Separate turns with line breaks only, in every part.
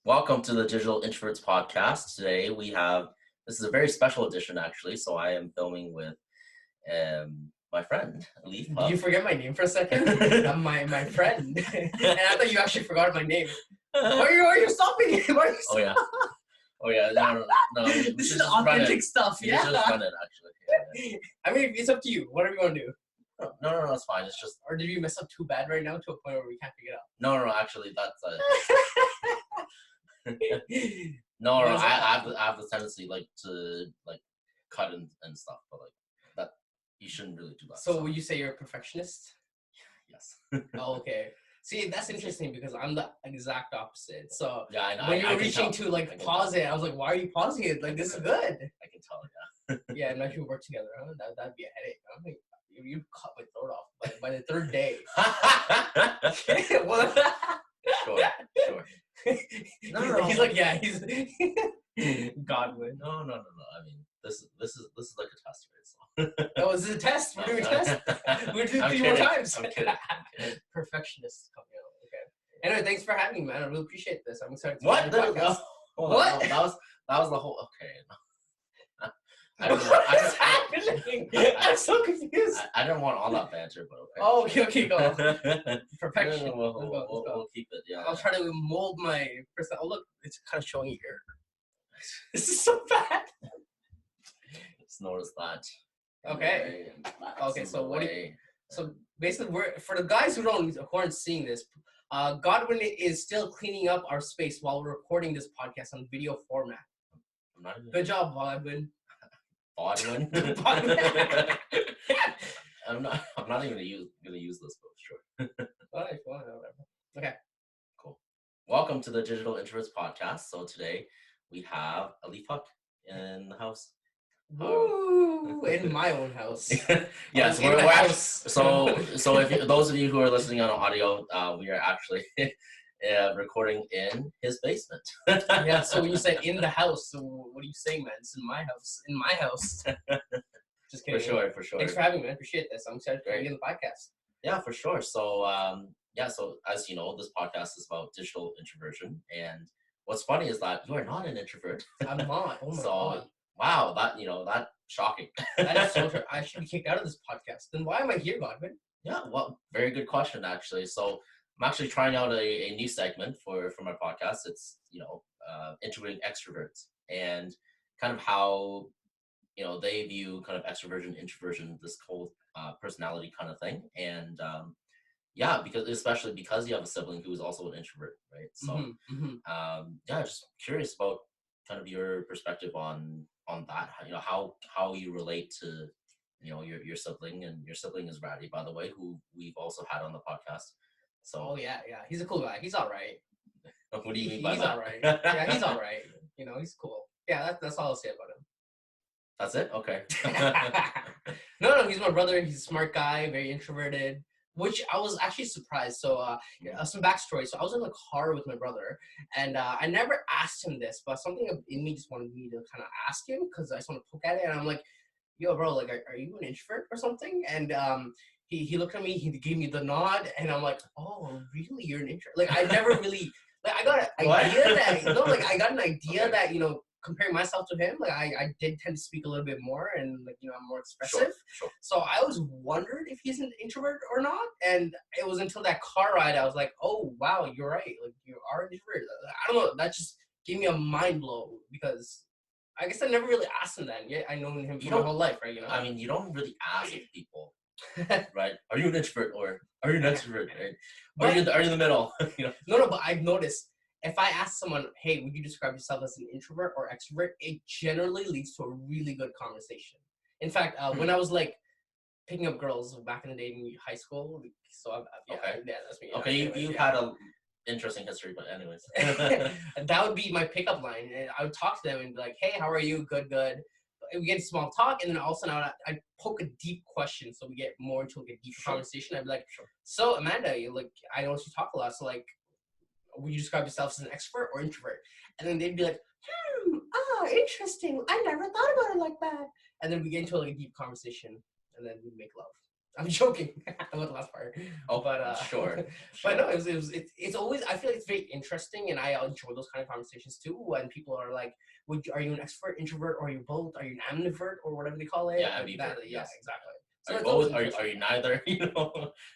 Welcome to the Digital Introverts podcast. Today this is a very special edition actually. So I am filming with my friend Alif
Did
Huq.
you forget my name for a second? I'm my friend, and I thought you actually forgot my name. Why are you stopping? Why are you stopping?
Oh yeah. No.
This is authentic stuff.
We
Yeah.
should just run it actually. Yeah.
I mean, it's up to you. Whatever you want to do.
No, it's fine. It's just
Or did you mess up too bad right now to a point where we can't pick it up?
no. Actually, that's no. I have the tendency to cut and stuff, but that you shouldn't really do that.
So would you say you're a perfectionist?
Yes.
Oh, okay. See, that's interesting because I'm the exact opposite. So
Yeah, I know.
when you were
can
reaching
tell.
to like pause it, I was like, why are you pausing it? Like, this is good.
I can tell. Yeah.
Yeah, imagine we work together. Huh? That'd be a headache. I think you'd cut my throat off by the third day. Well,
Sure. No.
He's like, yeah, he's Godwin.
No. I mean, this is like a test, right? So.
Oh, is this a test? We're doing a test. We're doing
I'm
3 more
kidding.
times.
I'm kidding.
Perfectionist coming out. Okay. Anyway, thanks for having me, man. I really appreciate this. I'm excited to
What?
be on the podcast.
What? No, that was the whole. Okay. No.
What's happening? I'm so confused.
I didn't want all that banter, but okay.
Oh, okay, go.
No,
Perfection.
we'll
Let's go.
we'll keep it. Yeah.
I'll try to mold my person. Oh, look, it's kind of showing here. This is so bad.
Just notice that.
Okay. Okay, so what do you,
Anyway.
so basically we're for the guys who aren't seeing this, Godwin is still cleaning up our space while we're recording this podcast on video format.
I'm not even.
Good job, Godwin.
Bodwin.
Bodwin.
I'm not even gonna use this, but sure.
Whatever. Okay.
Cool. Welcome to the Digital Introverts podcast. So today we have Alif Huq in the house.
Woo! In my own house.
Yes,
In
we're
my
actually,
house.
so if those of you who are listening on audio, we are actually recording in his basement.
Yeah, so when you say in the house, so what are you saying, man? It's in my house. In my house. Just kidding.
For sure.
Thanks for having me, man. Appreciate this. I'm excited to be on the podcast.
Yeah, for sure. So so as you know, this podcast is about digital introversion, and what's funny is that you are not an introvert.
I'm not. Oh my god.
Wow, that shocking.
That is so true. I should be kicked out of this podcast. Then why am I here, Godwin?
Yeah, well, very good question actually. So I'm actually trying out a new segment for my podcast. It's interviewing extroverts and kind of how they view kind of extroversion, introversion, this whole personality kind of thing. And especially because you have a sibling who is also an introvert, right? So just curious about kind of your perspective on that. How you relate to your sibling, and your sibling is Ratty, by the way, who we've also had on the podcast. So
yeah, he's a cool guy. He's all right.
What do you mean by
he's
that?
All right. Yeah, he's all right. He's cool. Yeah, that's all I'll say about him.
That's it? Okay.
No, he's my brother. He's a smart guy, very introverted, which I was actually surprised. So, some backstory. So I was in the car with my brother, and I never asked him this, but something in me just wanted me to kind of ask him because I just want to poke at it. And I'm like, yo, bro, like, are you an introvert or something? And he looked at me, he gave me the nod, and I'm like, oh, really? You're an introvert? Like, I never really, like, I got an idea I got an idea that, comparing myself to him, like I did tend to speak a little bit more and I'm more expressive.
Sure.
So I always wondered if he's an introvert or not. And it was until that car ride I was like, oh wow, you're right. Like you are an introvert. I don't know. That just gave me a mind blow because I guess I never really asked him that. Yet I know him for my whole life, right?
I mean, you don't really ask people, right? Are you an introvert or are you an extrovert? Right? Are you in the middle?
No, but I've noticed. If I ask someone, hey, would you describe yourself as an introvert or extrovert? It generally leads to a really good conversation. In fact, when I was like picking up girls back in the day in high school, so that's me.
Okay, you had a interesting history, but anyways.
That would be my pickup line. And I would talk to them and be like, hey, how are you? Good. We get a small talk, and then all of a sudden I'd poke a deep question, so we get more into a deeper conversation. I'd be like, so Amanda, I know you talk a lot, so like, would you describe yourself as an extrovert or introvert? And then they'd be like, interesting. I never thought about it like that. And then we get into a deep conversation, and then we make love. I'm joking about the last part.
Oh,
But
sure.
but no, it's always, I feel like it's very interesting, and I enjoy those kind of conversations too. When people are like, are you an extrovert, introvert, or are you both? Are you an ambivert, or whatever they call it?
Yeah,
Like
ambivert.
yeah,
Yes.
exactly.
Are
So
you
it's always
both? Are you neither?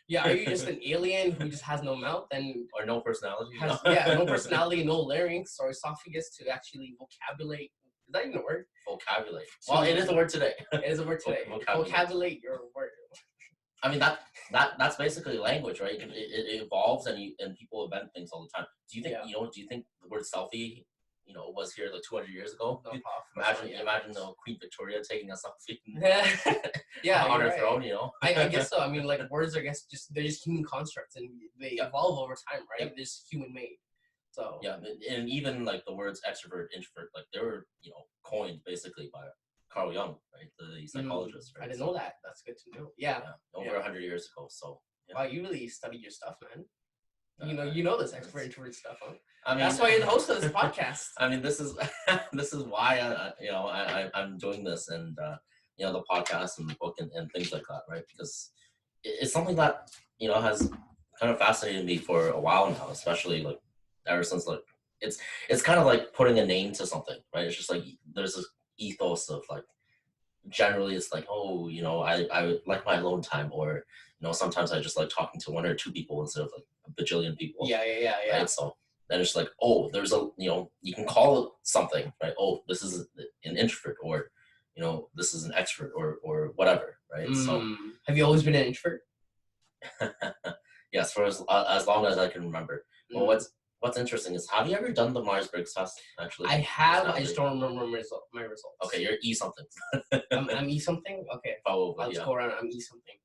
yeah, are you just an alien who just has no mouth and
or no personality?
has no personality, no larynx or esophagus to actually vocabulate? Is that even a word?
Vocabulate. Well, it is a word today.
It is a word today. Vocabulate your word.
I mean that's basically language, right? It evolves and people invent things all the time. Do you think Do you think the word selfie, was here like 200 years ago?
No,
Imagine Queen Victoria taking a selfie
yeah,
on her
right.
throne.
I guess so. I mean, like words, I guess they're just human constructs, and they evolve over time, right?
Yep.
They're just human made. So
yeah, and even like the words extrovert, introvert, like they were coined basically by Carl Jung, right? The psychologist. Right?
I didn't know that. That's good to know. Yeah.
Over 100 years ago. So
wow, you really studied your stuff, man. You know this extrovert introvert stuff, huh?
I mean,
that's why you're the host of this podcast.
I mean, this is why I'm doing this, and the podcast and the book and things like that, right? Because it's something that has kind of fascinated me for a while now, especially like ever since like it's kind of like putting a name to something, right? It's just like there's this ethos of like generally it's like, oh, I like my alone time, or sometimes I just like talking to one or two people instead of like a bajillion people.
Yeah.
Right? So then it's like, oh, there's you can call it something, right? Oh, this is an introvert, or this is an extrovert, or whatever, right? So
have you always been an introvert?
yes, for as long as I can remember. Well, what's interesting is, have you ever done the Myers-Briggs test? Actually,
I have. I just don't remember my results.
Okay, you're E something.
I'm E something. Okay,
probably.
Let's go around. I'm E something.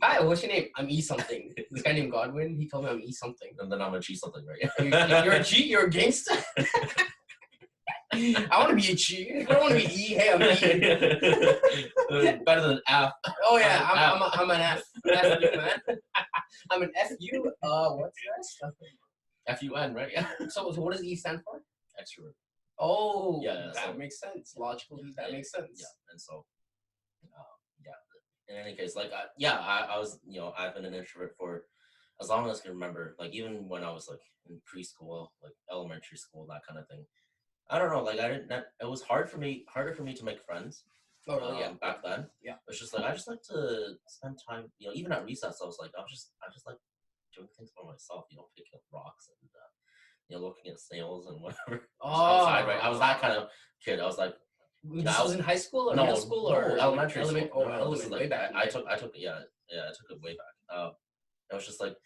Hi, what's your name? I'm E something. This guy named Godwin, he told me I'm E something.
And then I'm a G something, right?
You're a G? You're a gangster? I want to be a G. I don't want to be E. Hey, I'm
E. Better than F.
Oh yeah, I'm an F. F you, man. I'm an FU. What's that?
FUN, right? Yeah.
So what does E stand for?
Extrovert.
Oh,
yeah.
That makes sense. Logically, that makes sense.
Yeah, and so, in any case, like, I was, I've been an introvert for as long as I can remember. Like, even when I was like in preschool, like elementary school, that kind of thing. I don't know. Like, it was harder for me to make friends.
Oh, really?
Back then.
Yeah.
It's just like I just like to spend time. Even at recess, I was like, I just like doing things by myself. Picking up rocks and looking at snails and whatever. Outside, right? I was that kind of kid. I was like.
This was in high school or middle school or
elementary school.
Elementary.
Like, way back. I took it. Yeah, I took it way back. It was just like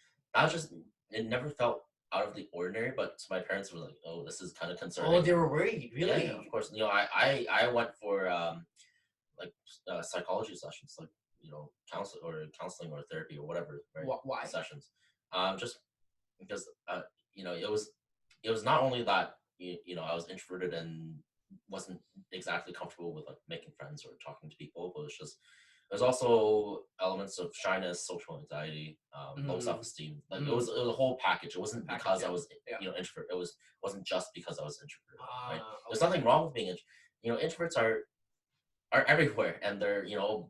it never felt out of the ordinary. But to my parents, were like, oh, this is kind of concerning.
Oh, they were worried, really?
Yeah, of course. I went for psychology sessions, like counseling or therapy or whatever. Right?
Why
Sessions? Just because it was not only that I was introverted and wasn't exactly comfortable with like making friends or talking to people, but there's also elements of shyness, social anxiety, low self-esteem. Like it was a whole package. It wasn't because I was introvert. Wasn't just because I was introverted. Right? Okay. There's nothing wrong with being introverts are everywhere, and they're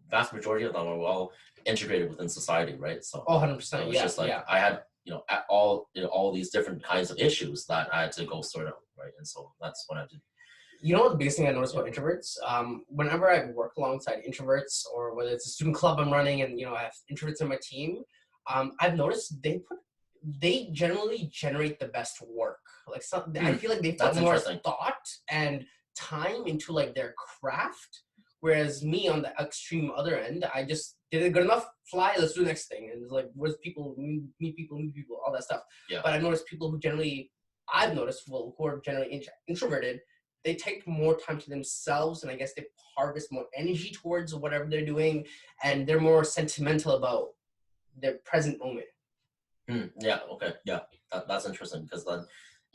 vast majority of them are well integrated within society, right? So
100%.
It's just like I had at all these different kinds of issues that I had to go sort out, right? And so that's what I did.
You know what the biggest thing I noticed about introverts? Whenever I work alongside introverts, or whether it's a student club I'm running and I have introverts on my team, I've noticed they generally generate the best work. Like I feel like they put more thought and time into like their craft, whereas me on the extreme other end, I just did it good enough, fly, let's do the next thing, and it's like where's people, meet people, all that stuff.
Yeah.
But I've noticed people I've noticed who are generally introverted, they take more time to themselves, and I guess they harvest more energy towards whatever they're doing, and they're more sentimental about their present moment.
Yeah. Okay. Yeah. That's interesting, because then,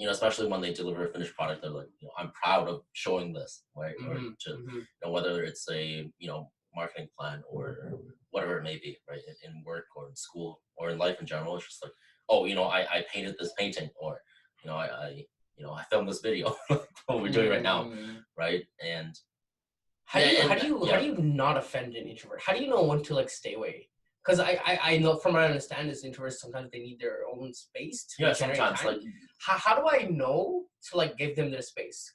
especially when they deliver a finished product, they're like, I'm proud of showing this, right? Or to, whether it's a, marketing plan or whatever it may be, right? In work or in school or in life in general, it's just like, oh, I painted this painting, or, I filmed this video, what we're doing right now, right? And
how do you not offend an introvert? How do you know when to like stay away? Because I know from what I understand is introverts sometimes they need their own space to generate
sometimes
time.
like
How do I know to like give them their space?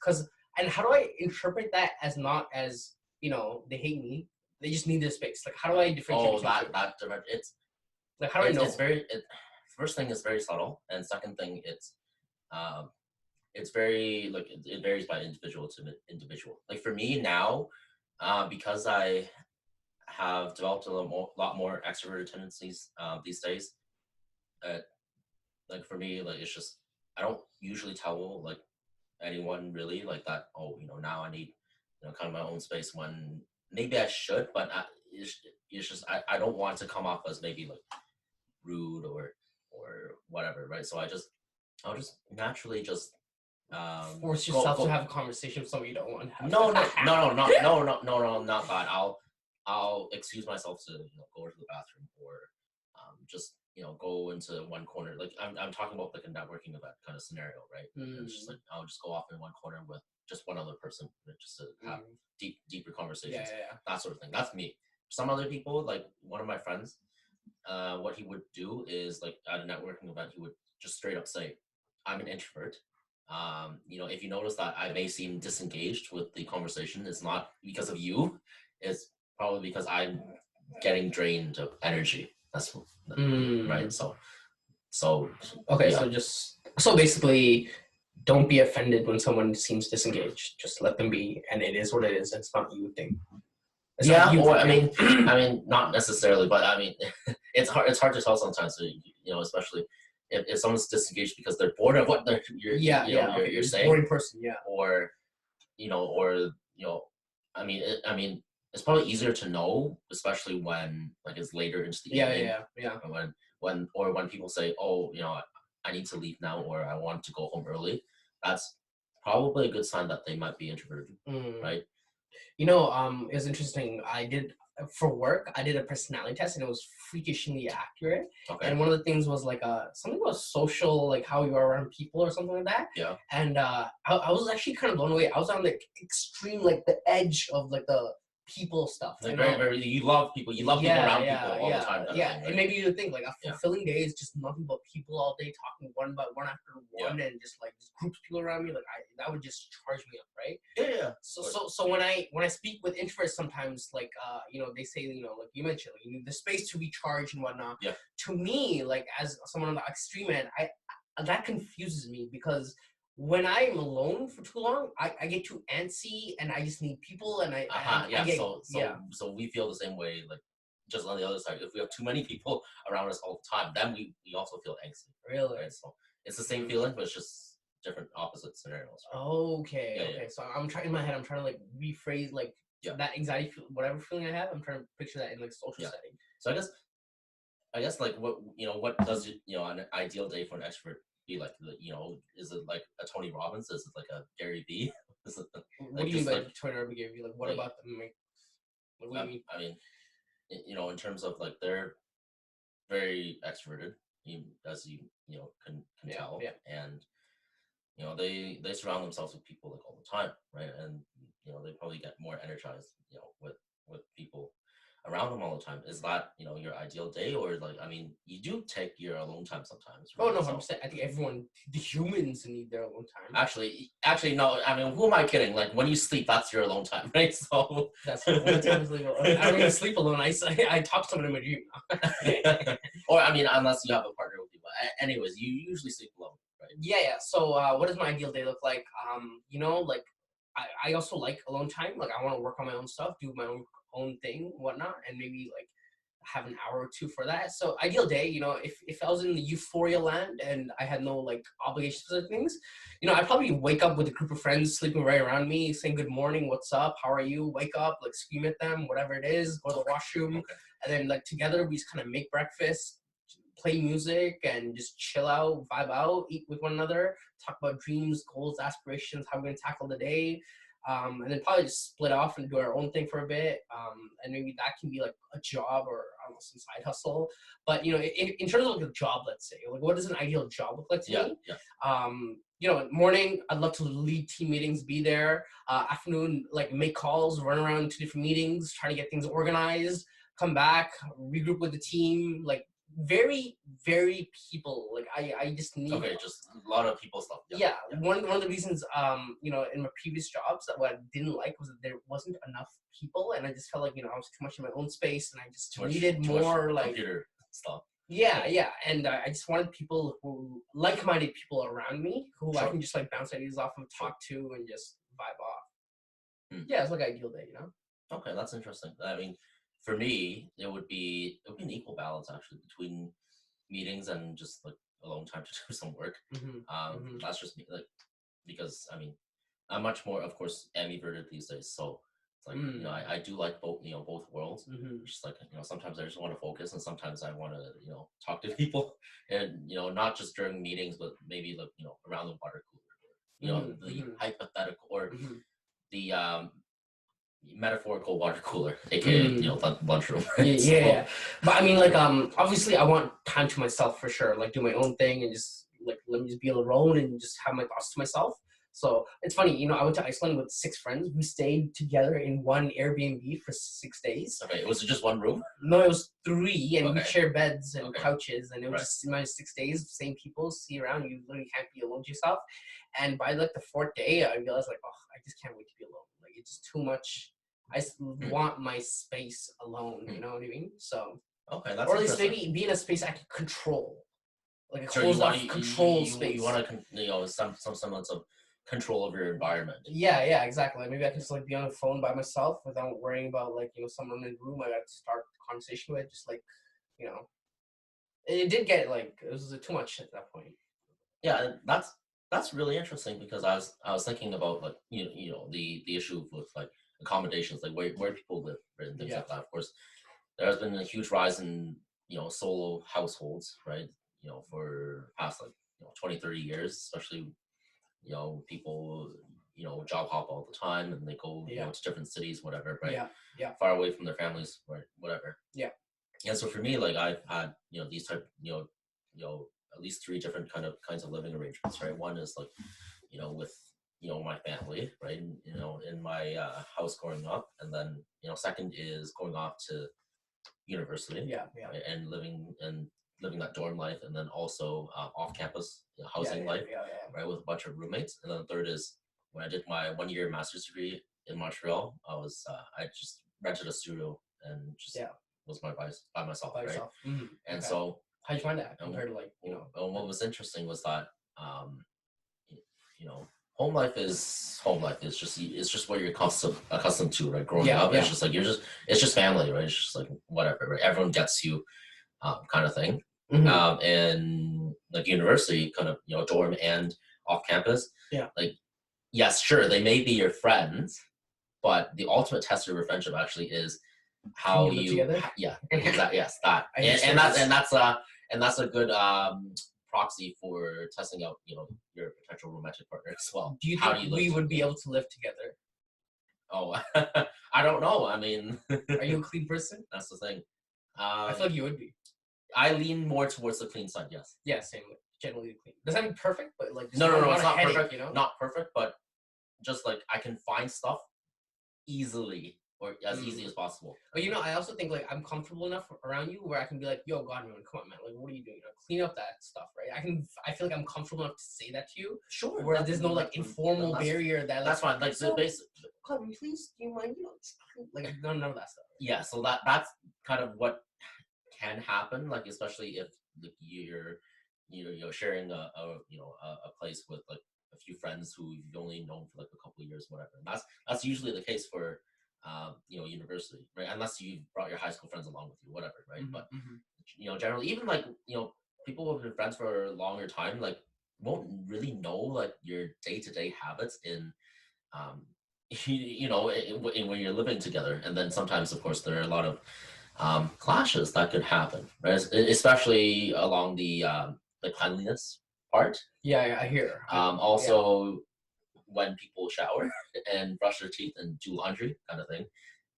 And how do I interpret that as not as they hate me, they just need their space? Like how do I differentiate between the two?
that direct.
Like how do I know?
First thing is very subtle, and second thing it's very like it varies by individual to individual. Like for me now, because I have developed a lot more extroverted tendencies these days. Uh, like for me, like it's just I don't usually tell like anyone really like that. Oh, now I need kind of my own space when maybe I should, but it's just I don't want to come off as maybe like rude or whatever, right? So I'll just naturally just
Force yourself to have a conversation with somebody you don't want to have.
No, not that. I'll excuse myself to go to the bathroom or just go into one corner. Like I'm talking about like a networking event kind of scenario, right? It's just like I'll just go off in one corner with just one other person, just to have deeper conversations, that sort of thing. That's me. Some other people, like one of my friends, what he would do is like at a networking event, he would just straight up say, "I'm an introvert." If you notice that I may seem disengaged with the conversation, it's not because of you. It's probably because I'm getting drained of energy. That's right. So
okay.
yeah.
So basically, don't be offended when someone seems disengaged. Just let them be, and it is what it is. It's not you thing.
I mean, not necessarily, but I mean, it's hard to tell sometimes. Especially if someone's disengaged because they're bored of what you're saying,
boring person,
or I mean, it's probably easier to know, especially when like it's later into the evening. When people say, "Oh, I need to leave now," or "I want to go home early," that's probably a good sign that they might be introverted, right?
It was interesting. For work, I did a personality test and it was freakishly accurate.
Okay.
And one of the things was like something about social, like how you are around people or something like that.
Yeah.
And I was actually kind of blown away. I was on like extreme, like the edge of like the people stuff.
Like very, you love people. You love people around people all the time.
Thing, right? It made you think like a fulfilling day is just nothing but people all day talking one by one after one, and just like just groups of people around me. Like that would just charge me up, right?
Yeah.
So when I speak with introverts, sometimes like they say like you mentioned, like, you need the space to recharge and whatnot.
Yeah.
To me, like as someone on the extreme end, that confuses me because when I'm alone for too long, I get too antsy and I just need people and
So we feel the same way, like just on the other side. If we have too many people around us all the time, then we also feel angsty.
Really?
Right? So it's the same feeling, but it's just different opposite scenarios. Right?
Okay. So I'm trying in my head. I'm trying to like rephrase like that anxiety, whatever feeling I have. I'm trying to picture that in like social setting.
So I guess like what does an ideal day for an extrovert be like? Is it like a Tony Robbins? Is it like a Gary Vee?
What do you mean by Tony Robbins? Gary Vee? Like what about them? Like, what do you mean?
I mean, in terms of like they're very extroverted, as you can tell, and they surround themselves with people like all the time, right? And they probably get more energized, with people around them all the time. Is that your ideal day, or like I mean, you do take your alone time sometimes? Right?
Oh no, 100%. I think the humans need their alone time.
Actually, no. I mean, who am I kidding? Like when you sleep, that's your alone time, right? So
that's one time I don't even sleep alone. I talk to someone in my dream.
Or I mean, unless you have a partner with you. But anyways, you usually sleep alone, right?
Yeah. So what does my ideal day look like? Like I also like alone time. Like I want to work on my own stuff, do my own thing, whatnot, and maybe like have an hour or two for that. So ideal day, if I was in the euphoria land and I had no like obligations to things, I'd probably wake up with a group of friends sleeping right around me, saying good morning, what's up, how are you, wake up, like scream at them, whatever it is, go to the washroom, and then like together we just kind of make breakfast, play music, and just chill out, vibe out, eat with one another, talk about dreams, goals, aspirations, how we're going to tackle the day. And then probably just split off and do our own thing for a bit. And maybe that can be like a job or I don't know, some side hustle. But in terms of like a job, let's say, like what does an ideal job look like to me? Morning, I'd love to lead team meetings, be there. Afternoon, like make calls, run around to different meetings, try to get things organized. come back, regroup with the team, like very, very people. Like I just need.
Okay, just a lot of people stuff.
Yeah. One of the reasons, in my previous jobs that what I didn't like was that there wasn't enough people, and I just felt like I was too much in my own space, and I just needed more like
computer stuff.
Yeah, and I just wanted people who like-minded people around me who I can just like bounce ideas off of, talk to, and just vibe off. Yeah, it's like ideal day,
Okay, that's interesting. I mean, for me, it would be an equal balance actually between meetings and just like alone time to do some work. That's just me, like, because I mean, I'm much more, of course, ambiverted these days. So it's like I do like both worlds. Just like sometimes I just want to focus, and sometimes I want to talk to people, and not just during meetings, but maybe like around the water cooler, the hypothetical or the metaphorical water cooler, aka the lunchroom. Right?
Yeah. But I mean, like, obviously, I want time to myself for sure. Like, do my own thing and just like let me just be alone and just have my thoughts to myself. So it's funny, I went to Iceland with 6 friends. We stayed together in one Airbnb for 6 days.
Okay, was it just one room?
No, it was 3, and we share beds and
Okay.
couches, and it was just my 6 days, same people, see around. You literally can't be alone to yourself. And by like the 4th day, I realized like, oh, I just can't wait to be alone. Like it's just too much. I just want my space alone. You know what I mean? So
okay, that's
or at least maybe be in a space I can control, like a
so
closed off controlled space.
You want to some semblance of control over your environment.
Yeah, exactly. Maybe I can just like be on the phone by myself without worrying about like someone in the room I got to start the conversation with. Just like it did get like it was too much at that point.
Yeah, that's really interesting because I was thinking about like the issue with like accommodations, like where people live and things like that. Of course, there has been a huge rise in solo households, right? For past like 20, 30 years, especially people job hop all the time and they go to different cities, whatever, right? Far away from their families, right? Whatever. And so for me, like I've had these type at least 3 different kinds of living arrangements, right? One is like with my family, right? In my house growing up, and then second is going off to university, right? And living that dorm life, and then also off campus housing life, right, with a bunch of roommates. And then the third is when I did my 1-year master's degree in Montreal, I just rented a studio and just was by myself, right? And so
how'd you find that compared to like
what was interesting was that home life is home life. It's just what you're accustomed to, right? Growing up, it's just like it's just family, right? It's just like whatever, right? Everyone gets you, kind of thing. And like university, kind of dorm and off campus. Like yes, sure, they may be your friends, but the ultimate test of your friendship actually is how you exactly, yes, that and that's a good proxy for testing out your potential romantic partner as well.
Do you think we would be able to live together?
Oh, I don't know. I mean,
are you a clean person?
That's the thing.
I feel like you would be.
I lean more towards the clean side, yes.
Yeah, same. Generally clean. Does that mean perfect? But like
no, it's not perfect. Not perfect, but just like I can find stuff easily or as easy as possible.
But I also think like I'm comfortable enough around you where I can be like, yo, God, man, come on, man, like what are you doing? Clean up that stuff, right? I feel like I'm comfortable enough to say that to you.
Sure.
Where there's no like informal barrier that like,
that's fine. Like so basic.
God, please, do you mind? Like none of that stuff.
Yeah, so that's kind of what can happen, like especially if like, you're sharing a place with like a few friends who you've only known for like a couple of years, whatever. And that's usually the case for university, right? Unless you brought your high school friends along with you, whatever, right? But generally, even like people who have been friends for a longer time, like won't really know like your day-to-day habits in when you're living together. And then sometimes, of course, there are a lot of clashes that could happen, right? Especially along the cleanliness part.
Yeah, I hear.
Also, when people shower and brush their teeth and do laundry, kind of thing,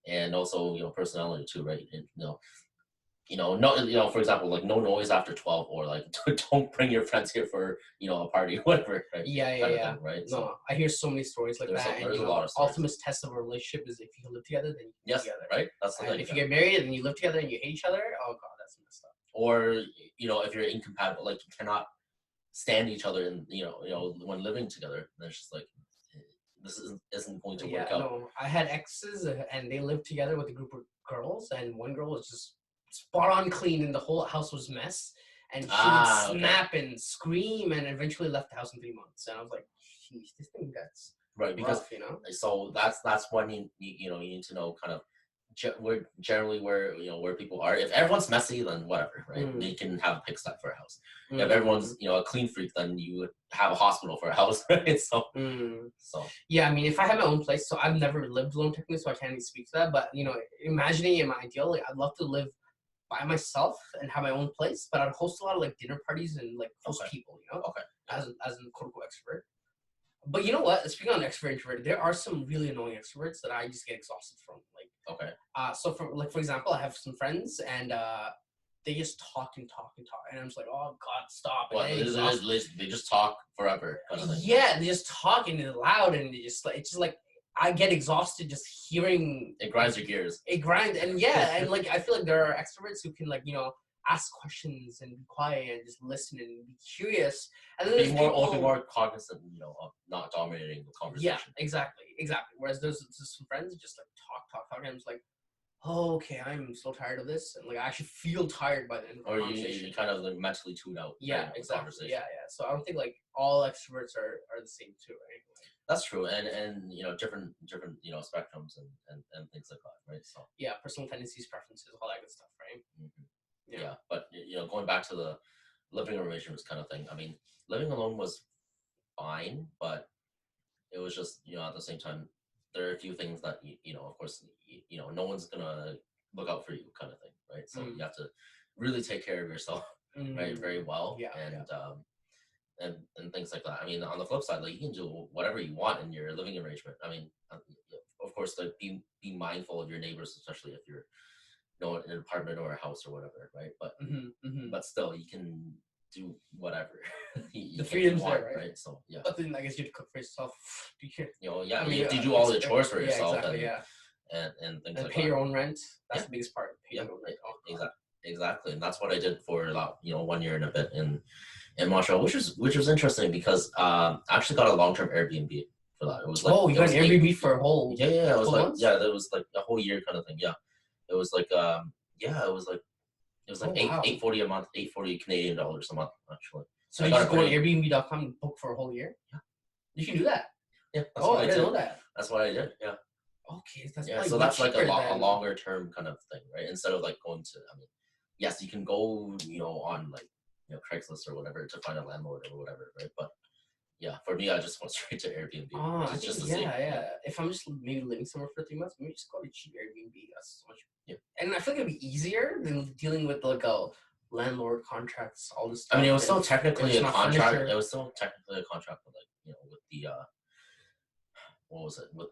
and also personality too, right? And, no, for example, like no noise after 12, or like don't bring your friends here for a party, whatever, right?
Yeah,
Kind of
yeah.
thing, right?
No,
So
I hear so many stories like that, and
there's a lot of stories.
ultimate test of a relationship is if you live together, then you live
Yes,
together.
right. That's the
And
thing.
if you get married and you live together and you hate each other, oh god, that's messed up.
Or if you're incompatible, like you cannot stand each other, and when living together, then it's just like this isn't going to
Yeah,
work out.
no, I had exes and they lived together with a group of girls, and one girl was just spot on clean, and the whole house was mess. And she would
Okay.
snap and scream, and eventually left the house in 3 months. And I was like, "Jeez, this thing gets
Right, because
rough."
so that's when you need to know kind of where generally where people are. If everyone's messy, then whatever, right?
Mm.
You can have a pigsty for a house.
Mm.
If everyone's a clean freak, then you would have a hospital for a house, right? So
Yeah, I mean, if I had my own place, so I've never lived alone technically, so I can't even speak to that. But imagining in my ideal, like I'd love to live by myself and have my own place, but I'd host a lot of like dinner parties and like host people,
Okay.
as an quote unquote extrovert. But you know what? Speaking on extrovert introvert, there are some really annoying extroverts that I just get exhausted from. Like,
Okay.
So for example, I have some friends and they just talk and talk and talk, and I'm just like, oh god, stop!
Well, they just talk forever, kind of thing.
Yeah, they just talk and it's loud, and it's just like I get exhausted just hearing.
It grinds your gears.
It grinds, and yeah, and like I feel like there are extroverts who can ask questions and be quiet and just listen and be curious, and then
be more cognizant, of not dominating the conversation.
Yeah, exactly. Whereas there's some friends who just like talk, and I'm just like, oh, okay, I'm so tired of this, and like I actually feel tired by the end of the conversation.
You kind of like mentally tune out.
Yeah, exactly. Yeah. So I don't think like all extroverts are the same too, right?
That's true, and different spectrums and things like that, right? So
yeah, personal tendencies, preferences, all that good stuff, right?
Mm-hmm. Yeah, but going back to the living arrangements kind of thing. I mean, living alone was fine, but it was just at the same time there are a few things that of course no one's gonna look out for you, kind of thing, right? So you have to really take care of yourself very, very well.
Yeah,
and things like that. I mean, on the flip side, like you can do whatever you want in your living arrangement. I mean, of course, like be mindful of your neighbors, especially if you're in an apartment or a house or whatever, right? But but still, you can do whatever.
The freedom's there, right?
So yeah.
But then I guess you have to cook for yourself.
Yeah. I mean, you do all the chores for yourself,
exactly,
and things like
pay
that.
your own rent. That's the biggest part. Pay your own rent.
Exactly, and that's what I did for about 1 year and a bit in Montreal, which was interesting because I actually got a long-term Airbnb for that. It was like
you got an Airbnb for a whole
it was like
months?
that was like a whole year kind of thing. Yeah, it was like it was like $840 a month, 840 Canadian dollars a month actually.
So you just go on Airbnb.com and book for a whole year?
Yeah,
you can do that.
Yeah,
I didn't know that.
That's what I did. Yeah.
Okay, that's
so that's like a longer term kind of thing, right? Instead of like going to, I mean, yes, you can go, on like, Craigslist or whatever to find a landlord or whatever, right? But yeah, for me, I just went straight to Airbnb.
If I'm just maybe living somewhere for 3 months, maybe just go to cheap Airbnb. That's so much. Yeah. And I feel like it'd be easier than dealing with like a landlord contracts, all this stuff.
I mean, it was still technically a contract. Furniture. It was still technically a contract with like, with the what was it with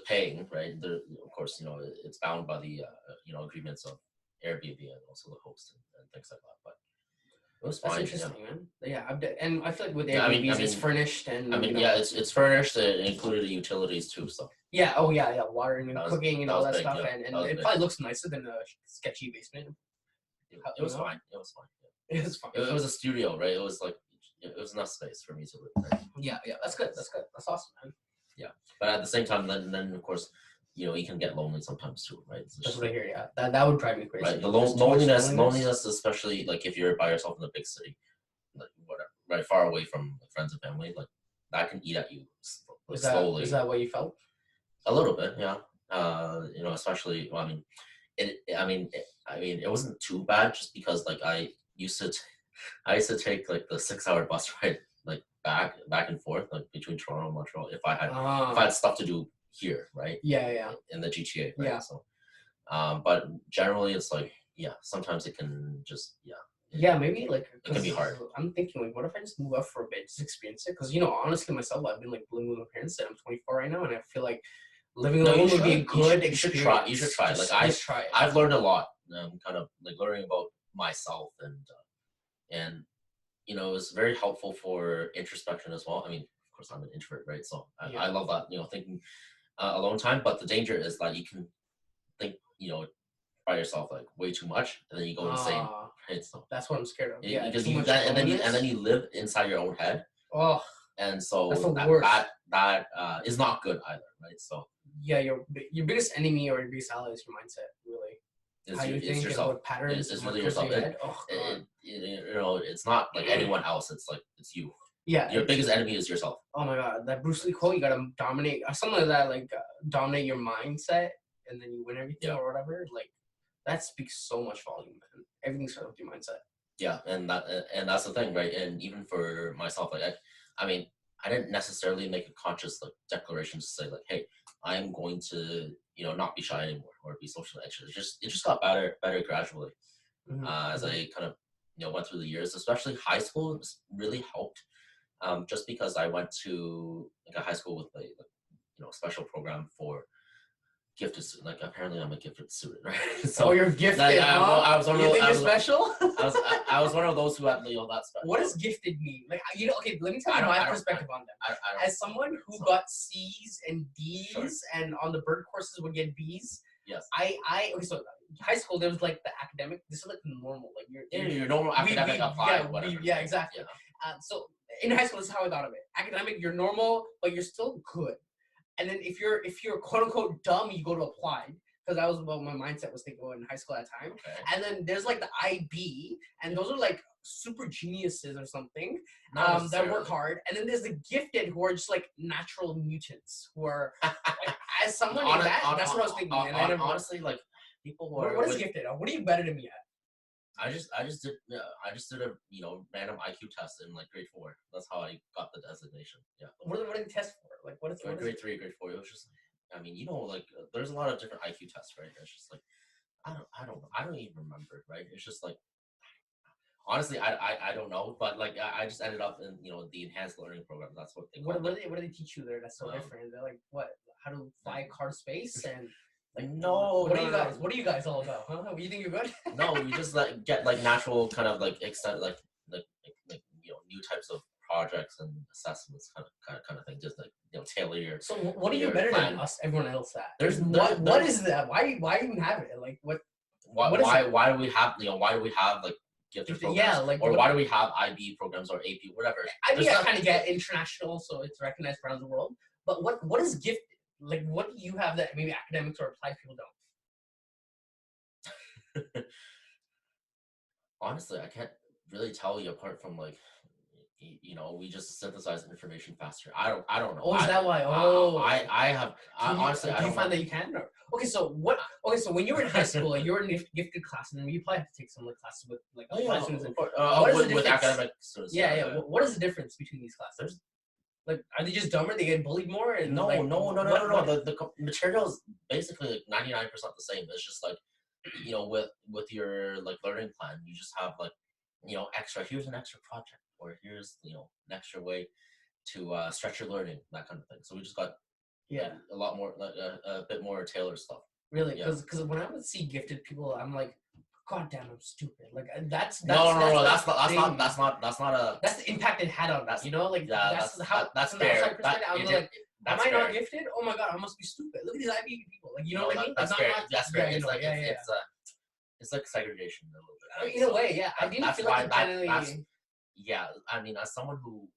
paying, right? There, of course, it's bound by the agreements of Airbnb and also the host and things like that. But it was fine.
That's interesting, man. Yeah, and I feel like with Airbnb, it's furnished and.
I mean, it's furnished. It included the utilities too. So.
Yeah. Oh yeah. Water and cooking and all that stuff, and it probably looks nicer than a sketchy basement.
It was fine. It was fine.
Yeah. It was fine.
It was a studio, right? It was like it was enough space for me to live. Right?
Yeah. That's good. That's awesome, man.
Yeah, but at the same time, then of course, you can get lonely sometimes too, right?
That's what I hear. Yeah, that would drive me crazy.
Right, the loneliness, especially like if you're by yourself in a big city, like whatever, right, far away from friends and family, like that can eat at you slowly.
Is that what you felt?
A little bit, yeah. Especially, well, I mean, it wasn't too bad just because like I used to take like the 6-hour bus ride like back and forth like between Toronto and Montreal if I had stuff to do here, right?
Yeah.
In the GTA, right?
Yeah.
So, but generally it's like sometimes it can just
maybe like
it can be hard.
I'm thinking like, what if I just move out for a bit, just experience it? Because honestly, myself, I've been like living with my parents, and I'm 24 right now, and I feel like living alone would be a good experience.
You should try. Like
try it.
I've learned a lot kind of like learning about myself, and it was very helpful for introspection as well. I mean, of course, I'm an introvert, right? So I love that, thinking alone time. But the danger is that you can think, by yourself like way too much, and then you go insane. Right? So
that's what I'm scared of.
because and then you live inside your own head.
Oh,
and so
that's the worst.
That is not good either, right? So
yeah, your biggest enemy or your biggest ally is your mindset, really. How you think
yourself.
What patterns
is really yourself. It's not like anyone else. It's like it's you.
Yeah,
your biggest enemy is yourself.
Oh my god, that Bruce Lee quote, you gotta dominate, something like that, like dominate your mindset, and then you win everything or whatever. Like that speaks so much volume, man. Everything starts with your mindset.
Yeah, and that's the thing, right? And even for myself, like I mean, I didn't necessarily make a conscious like declaration to say like, hey, I'm going to not be shy anymore or be socially anxious. It just got better gradually as I kind of went through the years. Especially high school really helped, just because I went to like a high school with a special program for gifted student. Like apparently I'm a gifted student, right?
So you're gifted.
I was one of those.
You're special.
I was one of those who had that special.
What does gifted mean? Like okay, let me tell you my perspective on that. As someone who got C's and D's and on the bird courses would get B's.
Yes.
Okay, so high school there was like the academic. This is like the normal, like
your normal academic applied, whatever.
Yeah, exactly. Yeah. So in high school, this is how I thought of it. Academic, you're normal, but you're still good. And then if you're quote unquote dumb, you go to applied, because that was what my mindset was thinking in high school at the time.
Okay.
And then there's like the IB, and those are like super geniuses or something that work hard. And then there's the gifted, who are just like natural mutants, who are like, as someone that's what I was thinking.
Honestly, like people who are
what is gifted? What are you better than me at?
I just did a random IQ test in like grade 4. That's how I got the designation. Yeah.
What do they test for? Like what is
grade 3, grade 4? It was just like, I mean, like there's a lot of different IQ tests, right? It's just like I don't even remember, right? It's just like honestly I don't know, but like I just ended up in the enhanced learning program. That's what they
what do they teach you there? That's so different. They're like what? How to fly car space and. Like
no,
what are you guys all about? Huh? You think you're good?
No, we just like get like natural kind of like extent like new types of projects and assessments kind of thing. Just like tailor your.
So what are you better than everyone else at? What is that? Why even have it? Like what?
Why do we have like gifted programs?
Yeah, like
why do we have IB programs or AP whatever?
IB I kind of get international, so it's recognized around the world. But what is gifted? Like, what do you have that maybe academics or applied people don't?
Honestly, I can't really tell you apart from like, we just synthesize information faster. I don't know.
Oh, is that why?
I have. Honestly,
do you find that you can? Or, okay, so what? Okay, so when you were in high school, you were in a gifted class, and then you probably have to take some classes with like applied students.
With academic students.
Yeah. What is the difference between these classes? Like, are they just dumber? They get bullied more? And
no. The material is basically like 99% the same. It's just like, with your like learning plan, you just have like, here's an extra project, or here's an extra way to stretch your learning, that kind of thing. So we just got a lot more like a bit more tailored stuff.
Really, because when I would see gifted people, I'm like, God damn, I'm stupid. Like that's
not a.
That's the impact it had on us. Like that's fair. Am I not gifted? Oh my God, I must be stupid. Look at these IB people. Like what I mean?
That's fair. That's fair. It's like segregation a little bit.
In a way, yeah. I didn't feel like
yeah. I mean, as someone who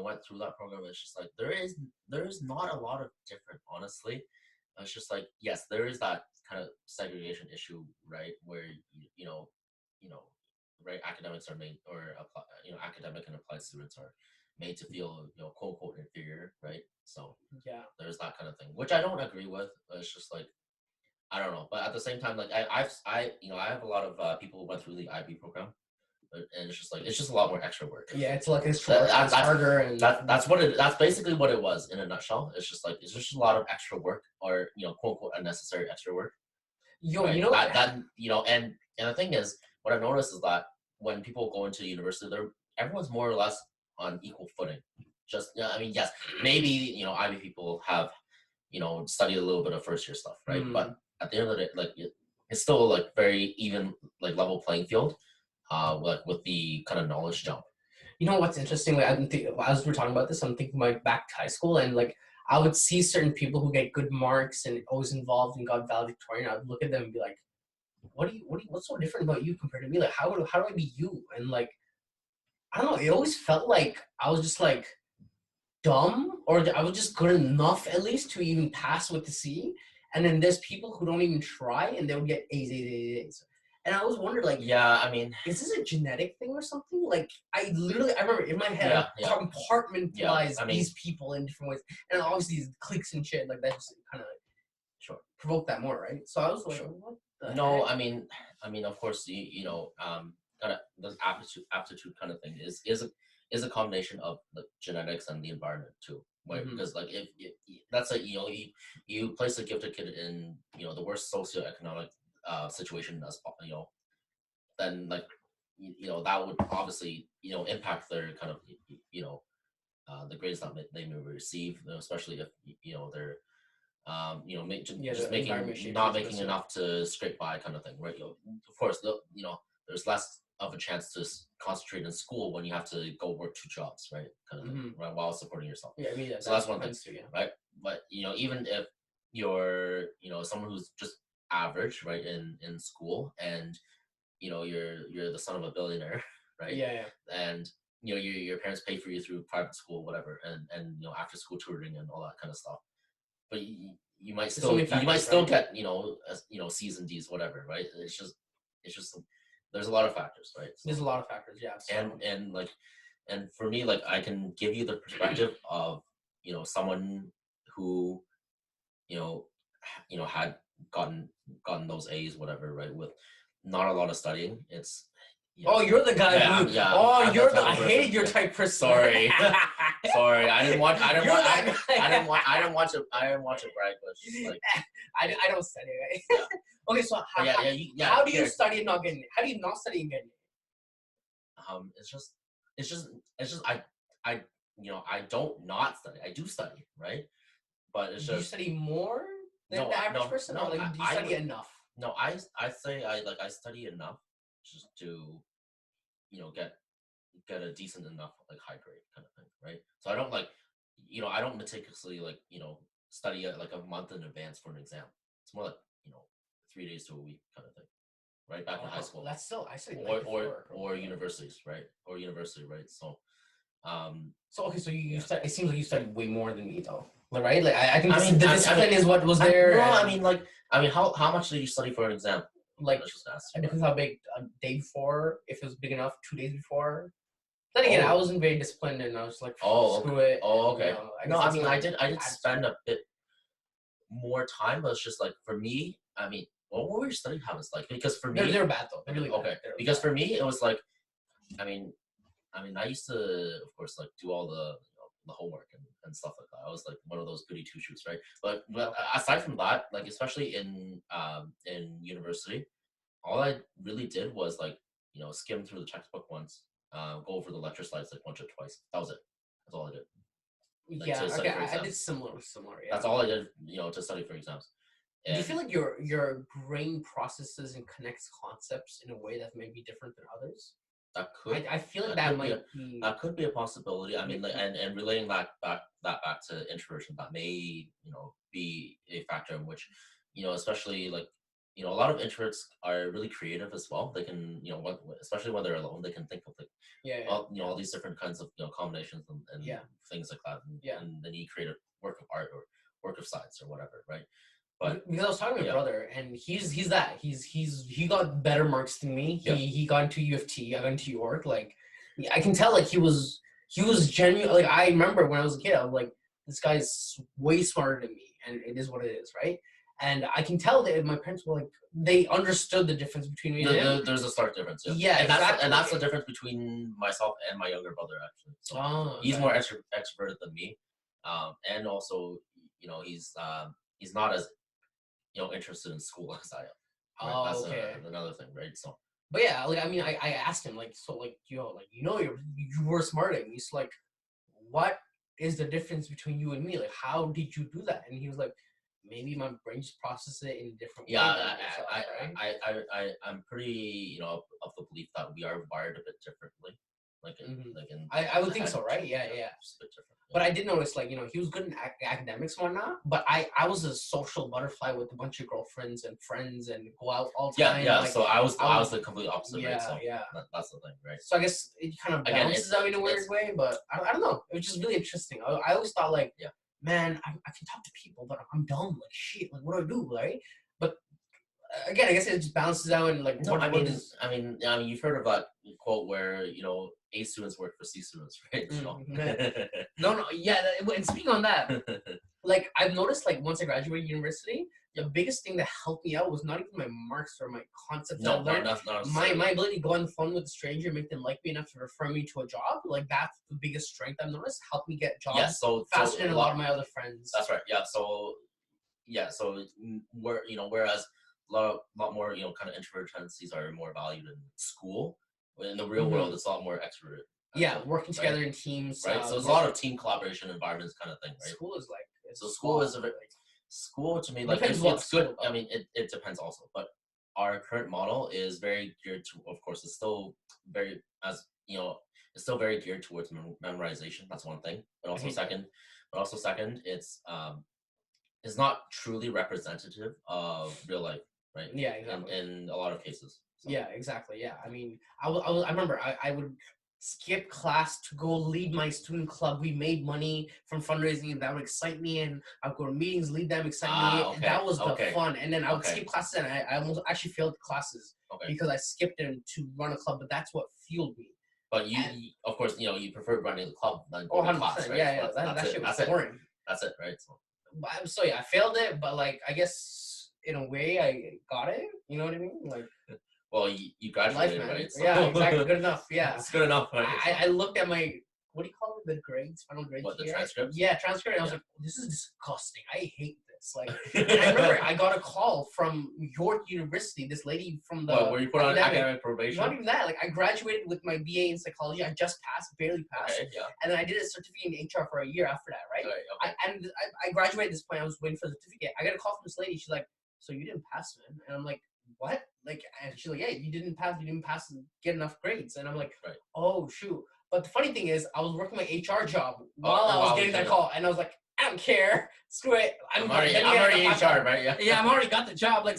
went through that program, it's just like there is not a lot of different, honestly. It's just like, yes, there is that kind of segregation issue, right? Where right, academics are made, or academic and applied students are made to feel quote unquote inferior, right? So
yeah,
there's that kind of thing, which I don't agree with. It's just like, I don't know, but at the same time, like I have a lot of people who went through the IB program, and it's just a lot more extra work.
Yeah, it's like it's harder, and
that's basically what it was in a nutshell. It's just a lot of extra work, or quote unquote unnecessary extra work. Right? And the thing is, what I've noticed is that when people go into university, everyone's more or less on equal footing. Just yes, maybe IB people have studied a little bit of first year stuff, right? But at the end of the day, like it's still like very even like level playing field, like with the kind of knowledge jump.
You know what's interesting? Like as we're talking about this, I'm thinking about back to high school, and like I would see certain people who get good marks and always involved and got valedictorian. I would look at them and be like, what's so different about you compared to me? Like, how do I be you? And like, I don't know. It always felt like I was just like dumb, or I was just good enough at least to even pass with the C. And then there's people who don't even try, and they'll get A's, A's, A's, A's. And I always wondered, like,
Yeah, I mean,
is this a genetic thing or something? Like, I remember in my head,
Yeah,
I compartmentalized
I mean,
these people in different ways. And obviously, these cliques and shit, like, that just kind of
sure.
provoked that more, right? So I was like,
Sure.
what the
No,
heck?
I mean, of course, kind of the aptitude kind of thing is a combination of the genetics and the environment too. Right?
Mhm.
Because like if that's like you place a gifted kid in the worst socioeconomic situation as then like that would obviously impact their kind of the grades that they may receive, especially if they're just
The environment
making
shapes
not
it,
making
so.
enough to scrape by kind of thing, right? Of course, there's less of a chance to concentrate in school when you have to go work two jobs, right? Kind of thing, right, while supporting yourself.
Yeah, I mean,
So that's one thing,
too, yeah.
right? But even if you're someone who's just average, right, in school, and you're the son of a billionaire, right?
Yeah.
And your parents pay for you through private school, whatever, and after school tutoring and all that kind of stuff. But you might
There's so many
you might
factors,
still
right?
get C's and D's, whatever, right? It's just there's a lot of factors, right?
There's a lot of factors, yeah. So.
And for me, like, I can give you the perspective of someone who you know had gotten those A's, whatever, right, with not a lot of studying. It's
Oh, you're the guy
yeah,
who.
yeah.
Oh, you're
that
the.
type
I
of person,
hated your
yeah.
type person.
Sorry, sorry. I didn't want.
You're that guy.
I didn't want. I didn't want to. I didn't want to brag, but it's just like
I don't study, right?
yeah.
Okay, so
But
how do you
here,
study and not getting it? How do you not study and getting it?
it's just I I don't not study. I do study, right? But it's
Do you
just
study more than
no,
the average
no,
person,
no.
or like do you study enough?
No, I say I study enough just to get a decent enough like high grade kind of thing, right? So I don't like I don't meticulously like study it like a month in advance for an exam. It's more like 3 days to a week kind of thing, right? Back in high school,
That's still I studied
or
like before.
universities, right? Or university, right? So
So okay, so you
yeah.
study. It seems like you studied way more than me, though. Like, right? Like I think
I mean,
the discipline is what was there.
no,
and,
I mean, how much did you study for an exam?
like,
Let's just ask
it
you.
depends how big. A day before, if it was big enough, 2 days before. Then again, I wasn't very disciplined, and I was like, screw it.
Oh, okay.
And,
No, I mean, I
guess
did spend a bit more time, but it's just like for me, I mean, what were your study habits like? Because for me,
they're bad though. They're really
okay.
bad. They're
Because
bad.
for me, it was like, I mean, I used to, of course, like do all the homework and stuff like that. I was like one of those goody two shoes, right? But aside from that, like especially in university, all I really did was like skim through the textbook once, go over the lecture slides like once or twice. That was it. That's all I did. Like,
Yeah.
to study
Okay.
for
I
exams.
did similar. Yeah.
That's all I did, to study for exams.
Do you feel like your brain processes and connects concepts in a way that may be different than others?
That could.
I feel like that might be.
That could be a possibility. I mean, like, and relating that back to introversion, that may be a factor in which especially like a lot of introverts are really creative as well. They can especially when they're alone, they can think of like all these different kinds of combinations and things like that. And then you create a work of art or work of science or whatever, right? But
because I was talking to my brother, and he got better marks than me. He got into U of T. I got into York. Like, I can tell, like he was genuine. Like, I remember when I was a kid, I was like, this guy's way smarter than me, and it is what it is, right? And I can tell that my parents were like, they understood the difference between me and him.
There's a stark difference.
Yeah,
and
exactly.
That's the difference between myself and my younger brother, actually. So he's more extroverted than me, and also he's not as interested in school as I am. Right?
Oh,
that's
okay.
Another thing, right? So,
but yeah, like I mean, I asked him like, so like you were smart at me. So like, what is the difference between you and me? Like, how did you do that? And he was like, maybe my brain just processes it in a different way.
Yeah,
than yourself, right?
I'm pretty, of the belief that we are wired a bit differently.
I would
the
think
head,
so, right? Yeah.
just a bit different.
But I did notice, like, he was good in academics and whatnot. But I was a social butterfly with a bunch of girlfriends and friends and go out all the time.
Yeah.
Like,
So I was the complete opposite,
yeah,
right? So
yeah.
that's the thing, right?
So I guess it kind of
Again,
balances out in a weird way. But I don't know. It was just really interesting. I always thought, like, man, I can talk to people, but I'm dumb. Like, shit. Like, what do I do, right? But again, I guess it just balances out and like.
No, I mean, you've heard of that quote where A students work for C students, right?
No, yeah. And speaking on that, like I've noticed, like once I graduated university, the biggest thing that helped me out was not even my marks or my concepts.
No,
I learned.
not
My ability to go on the phone with a stranger, make them like me enough to refer me to a job. Like that's the biggest strength I've noticed. Helped me get jobs faster than a lot of my other friends.
That's right. Yeah. So whereas a lot more kind of introvert tendencies are more valued in school. In the real world, it's a lot more extrovert.
Yeah, working together in teams.
Right. So it's a lot of team collaboration environments kind of thing, right?
School is like
school to me, like it's good. I mean, it depends also, but our current model is very geared to, of course, it's still very it's still very geared towards memorization. That's one thing, but also second, it's not truly representative of real life, right?
Yeah, exactly.
In a lot of cases.
So. Yeah, exactly. Yeah, I mean, I remember I would skip class to go lead my student club. We made money from fundraising, and that would excite me. And I'd go to meetings, lead them, excite me.
Okay.
And that was the fun. And then I would skip classes, and I almost actually failed classes because I skipped them to run a club. But that's what fueled me.
But of course, you preferred running the club than going to class, right?
Yeah, that shit was boring.
That's it, right?
So yeah, I failed it, but like I guess in a way I got it. You know what I mean? Like.
Well, you graduated,
life,
right? So.
Yeah, exactly. Good enough. Yeah,
it's good enough. Right?
I looked at my what do you call it? The grades, final grades.
What, the transcripts?
Yeah, transcript. And I was like, this is disgusting. I hate this. Like, and I remember I got a call from York University. This lady from the.
Where you put on academic probation?
Not even that. Like, I graduated with my BA in psychology. I just passed, barely passed.
Okay, yeah.
And then I did a certificate in HR for a year after that, right?
Okay.
I graduated at this point. I was waiting for the certificate. I got a call from this lady. She's like, so you didn't pass, man? And I'm like, what? Like, and she's like, yeah, you didn't pass and get enough grades. And I'm like, oh shoot. But the funny thing is, I was working my HR job while I was getting that call, and I was like, I don't care, screw it. I'm already
HR, right? Yeah.
Yeah, I'm already got the job. Like,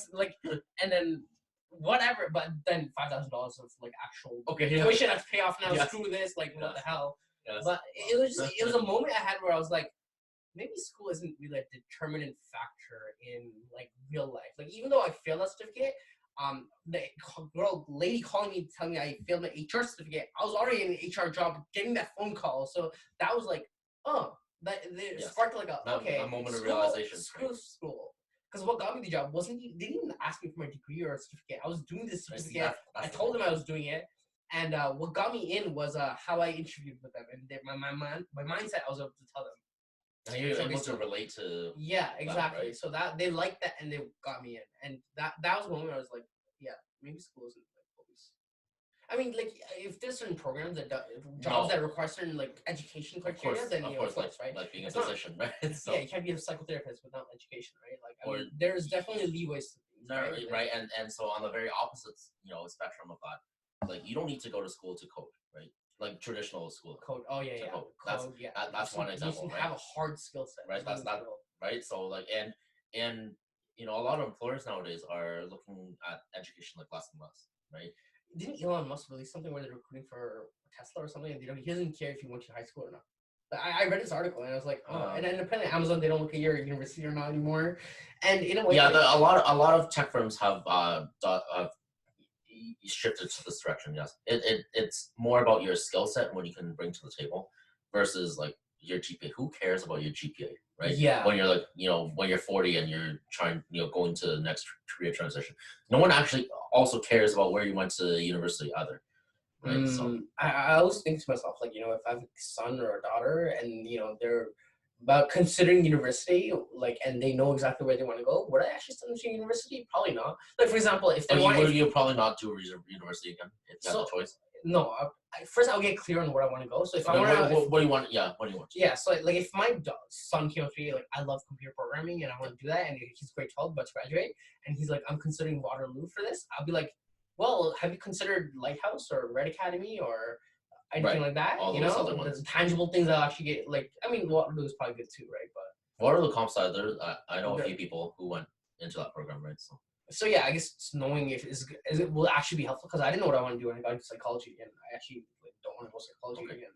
and then whatever. But then $5,000 of like actual tuition I have to pay off now. Screw this. Like, what the hell? Yes. But it was a moment I had where I was like, maybe school isn't really a determinant factor in like real life. Like even though I failed that certificate, the lady calling me telling me I failed my HR certificate, I was already in an HR job getting that phone call. So that was like, sparked like a
moment of realization.
Screw school. Because what got me the job they didn't even ask me for my degree or a certificate. I was doing this certificate. I told them I was doing it. And what got me in was how I interviewed with them. And my mindset, I was able to tell them.
And you're able to relate to.
Yeah, exactly.
That, right?
So that they liked that, and they got me in, and that was the moment I was like, yeah, maybe school isn't like always. I mean, like if there's certain programs that jobs that require certain like education criteria, then of course, right?
Like being a physician, right?
So, yeah, you can't be a psychotherapist without education, right? Like, I mean, there's definitely leeways to things,
right? And so on the very opposite, spectrum of that, like you don't need to go to school to code, right? Like traditional school
code. Oh yeah,
code. That's one example.
You have a hard skill set,
right? That's not right. So like and a lot of employers nowadays are looking at education like less and less, right?
Didn't Elon Musk release something where they're recruiting for Tesla or something? And he doesn't care if you went to high school or not. But I read this article and I was like, oh, and apparently Amazon, they don't look at your university or not anymore. And in a way,
a lot of tech firms have shifted to this direction. Yes, it's more about your skill set and what you can bring to the table versus like your GPA. Who cares about your GPA, right?
Yeah.
When you're like when you're 40 and you're trying going to the next career transition, no one actually also cares about where you went to university either, right? So
I always think to myself, like if I have a son or a daughter and they're about considering university, like, and they know exactly where they want to go, would I actually send them to university? Probably not. Like, for example, if they
you'll probably not do a university again if you have the choice.
no. First, I'll get clear on where I want to go. So if I
Okay,
want to,
what do you want? Yeah, what do you want?
yeah. So like if my son came up to me like, I love computer programming and I want to do that, and he's grade 12 about to graduate, and he's like, I'm considering Waterloo for this. I'll be like, well, have you considered Lighthouse or Red Academy or anything like that?
All
you
those
know,
other ones.
the tangible things that actually get like. I mean, Waterloo is probably good too, right? But
Waterloo comp sci, there I know a few people who went into that program, right?
So yeah, I guess just knowing if it will actually be helpful, because I didn't know what I want to do when I got into psychology, and I actually like, don't want to go psychology again.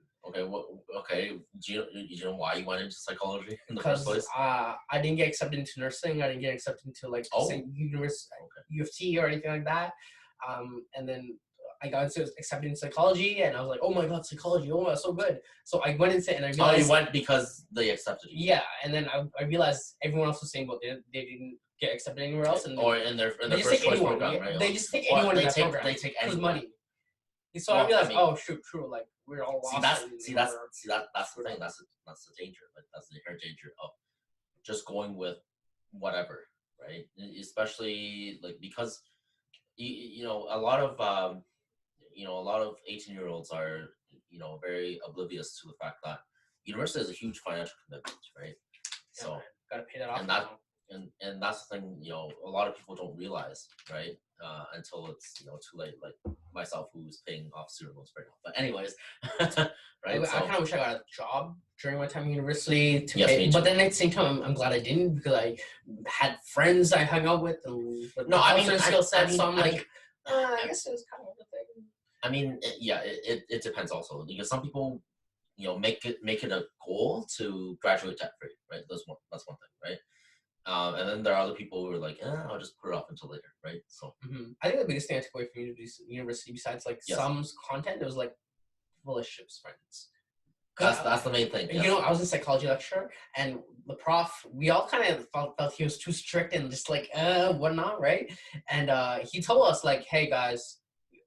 Okay. Do you know why you went into psychology in the first
Because
place?
I didn't get accepted into nursing. I didn't get accepted into like university, U of T or anything like that. And then I got accepted into psychology, and I was like, oh my god, psychology! Oh my, so good. So I went into it, and I realized.
Oh, you went because they accepted you.
Yeah, and then I realized everyone else was saying, but they didn't get accepted anywhere else, and
or in their first choice program, right?
They just take anyone in that program.
They take
anyone.
money.
So I realized, oh shoot, true. Like we're all lost.
That's the thing. That's the danger. Like that's the inherent danger of just going with whatever, right? Especially like because you know a lot of 18-year-olds are very oblivious to the fact that university is a huge financial commitment, right?
Yeah,
so
gotta pay that off.
And that's the thing, a lot of people don't realize, right? Until it's too late. Like myself, who's paying off student loans right now. But anyways, right?
I kind of wish I got a job during my time in university to
yes,
pay, but then at the same time, I'm glad I didn't, because I had friends I hung out with, and
no, I mean
skill set. So I'm like,
I
guess it was kind of the thing.
I mean, it depends also, because some people make it a goal to graduate debt free, right? That's one thing, right? And then there are other people who are like, I'll just put it off until later, right? So
I think the biggest thing I took away from university, besides like some content, it was like relationships, friends.
That's the main thing.
Yes. I was in psychology lecture, and the prof, we all kind of felt he was too strict and just like whatnot, right? And he told us like, hey guys,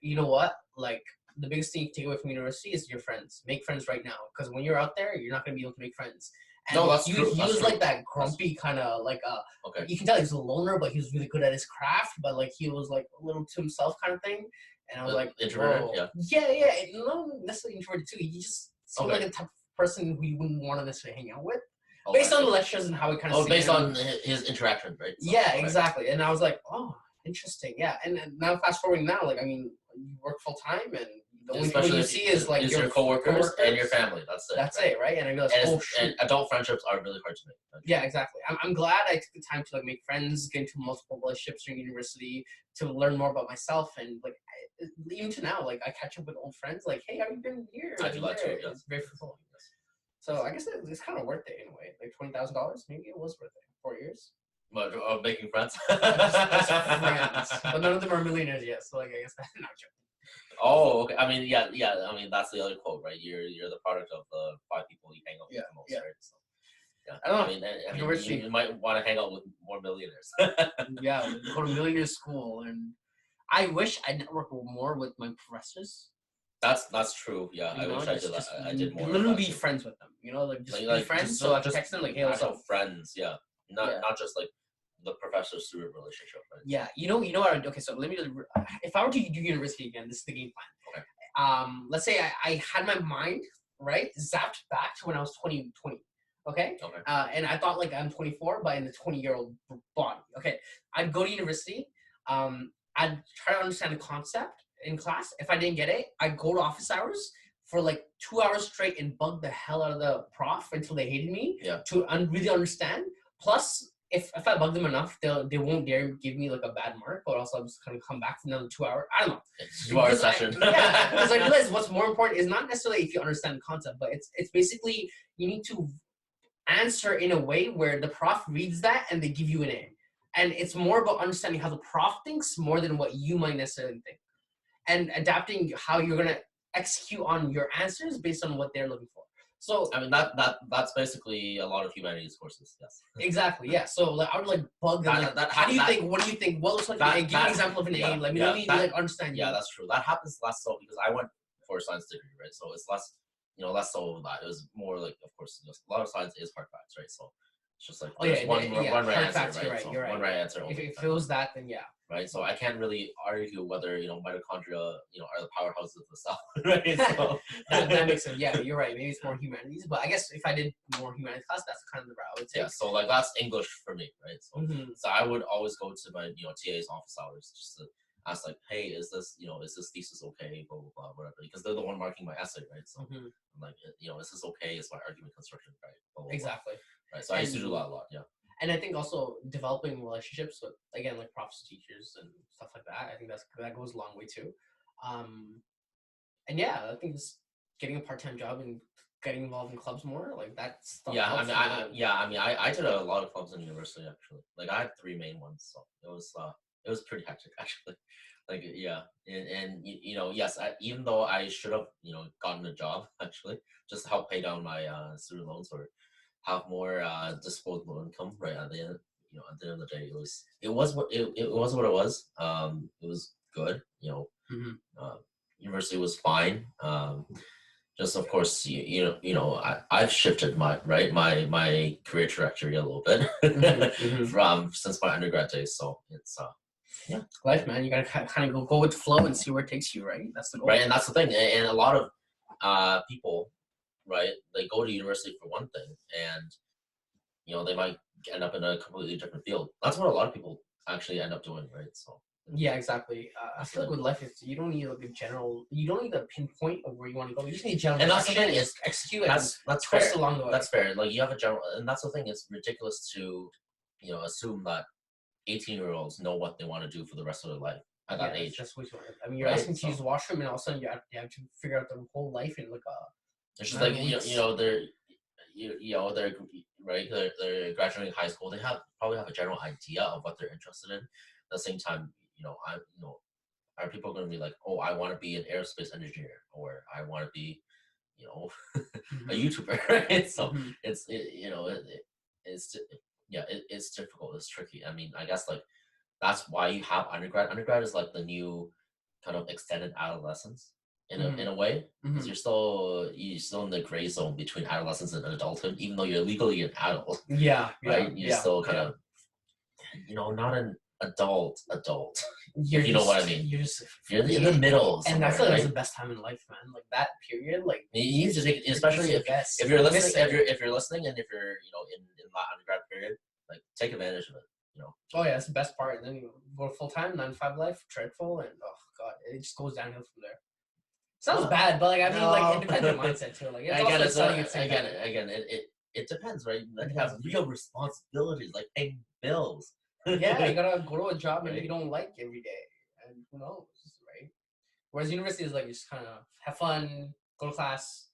you know what? Like the biggest thing you take away from university is your friends. Make friends right now, because when you're out there, you're not gonna be able to make friends. And
no, that's true.
He was like that grumpy kind of like
okay.
You can tell he's a loner, but he was really good at his craft. But like he was like a little to himself kind of thing. And I was like,
introvert,
yeah, not necessarily introverted too. He just seemed like a type of person who you wouldn't want to necessarily hang out with, based on the lectures and how he kind of.
Based on his interaction, right? So,
yeah, exactly. And I was like, oh, interesting, yeah. And now fast forwarding now, like I mean, you work full time, and the only people you see is like your
coworkers and your family. That's it.
That's it, right? And I realized,
and adult friendships are really hard to make.
Yeah, exactly. I'm glad I took the time to like make friends, get into multiple relationships during university, to learn more about myself, and like even to now, like I catch up with old friends, like, hey, how you been here?
I do that too. Yeah.
It's very fulfilling. So I guess it's kind of worth it in a way. Like $20,000, maybe it was worth it. 4 years.
But making friends.
Just friends, but none of them are millionaires yet. So like I guess I'm not joking.
Oh, okay. I mean, yeah. I mean, that's the other quote, right? You're the product of the 5 people you hang out with the most, right? So, yeah.
I don't know.
I mean, you might want to hang out with more millionaires.
Yeah, go to millionaire school, and I wish I networked more with my professors.
That's true. Yeah, I wish I did that. I did more.
Literally be friends with them. Like just be friends. So I text them like, hey, what's up?
Friends. Yeah, not just like the professor-student relationship, right?
Yeah, you know what? Okay, so let me. If I were to do university again, this is the game plan. Okay. Let's say I had my mind right zapped back to when I was 20. Okay. And I thought like I'm 24, but in the 20-year-old body. Okay. I'd go to university. I'd try to understand the concept in class. If I didn't get it, I'd go to office hours for like 2 hours straight and bug the hell out of the prof until they hated me.
Yeah.
To really understand. Plus, if I bug them enough, they won't dare give me like a bad mark, or else I'll just kind of come back for another 2 hours. I don't know.
2-hour session.
Because I realize what's more important is not necessarily if you understand the concept, but it's basically you need to answer in a way where the prof reads that and they give you an A. And it's more about understanding how the prof thinks more than what you might necessarily think, and adapting how you're gonna execute on your answers based on what they're looking for. So
I mean that's basically a lot of humanities courses. Yes.
Exactly. Yeah. So like I would like bug them. How do you think? What do you think? What looks like an A? Give me an example of an A. Like let me like understand.
Yeah, that's true. That happens less so because I went for a science degree, right? So it's less, less so that it was more like, of course, a lot of science is hard facts, right? So it's just like one right answer, right?
You're right.
One right answer.
If it was that, then yeah.
right? So I can't really argue whether mitochondria are the powerhouses of the cell, right? So
that makes sense. Yeah, you're right. Maybe it's more humanities, but I guess if I did more humanities class, that's kind of the route I would take.
yeah, so like that's English for me, right? So
Mhm.
so I would always go to my TA's office hours just to ask like, hey, is this thesis okay, blah blah blah, whatever, because they're the one marking my essay, right? So
Mhm.
I'm like, is this okay? Is my argument construction right? Blah, blah, blah.
Exactly.
Right. So I used to do a lot, yeah.
And I think also developing relationships with, again, like profs, teachers, and stuff like that. I think that goes a long way too. And yeah, I think just getting a part-time job and getting involved in clubs more, like that stuff
Yeah,
helps.
I did a lot of clubs in university actually. Like I had three main ones, so it was pretty hectic actually. Like yeah, and yes, even though I should have gotten a job actually just to help pay down my student loans or have more disposable income right at the end. At the end of the day, it was what it was. It was good.
Mhm.
Uh, University was fine. Just of course, I've shifted my career trajectory a little bit
Mhm.
from since my undergrad days. So it's yeah,
Life, man. You gotta kind of go with the flow and see where it takes you, right? That's the goal.
right, and that's the thing. And a lot of people, right, they go to university for one thing, and they might end up in a completely different field. That's what a lot of people actually end up doing, right? So
Yeah, exactly. I feel like with life, you don't need like a general. You don't need a pinpoint of where you want to go. You just need general.
And that's the thing is
execute.
That's
twist
fair.
along the way.
That's fair. Like you have a general, and that's the thing. It's ridiculous to assume that 18-year-olds know what they want to do for the rest of their life at that age.
That's what you want. I mean, you're
right?
asking to use the washroom, and all of a sudden you have to figure out their whole life in like a.
It's just like they're they're right. They're graduating high school. They probably have a general idea of what they're interested in. At the same time, are people going to be like, oh, I want to be an aerospace engineer, or I want to be, a YouTuber, right? So it's it's difficult. It's tricky. I mean, I guess like that's why you have undergrad. Undergrad is like the new kind of extended adolescence in a way, because you're still in the gray zone between adolescence and adulthood, even though you're legally an adult.
Yeah.
Right. You're still kind of not an adult.
You're
if you know what I mean.
You're
in the middle.
And I feel like
right?
that's the best time in life, man. Like that period, like
you need to take, especially if you're listening, if you're listening, and if you're in that undergrad period, like take advantage of it.
Oh yeah, that's the best part. And then you go full time, 9 to 5 life, dreadful, and oh god, it just goes downhill from there. Sounds bad, but like I mean, like it depends on mindset too. Like
it depends, right? Like you have real responsibilities, like paying bills.
Yeah, you gotta go to a job maybe you don't like every day, and who knows, right? Whereas university is like you just kind of have fun, go to class,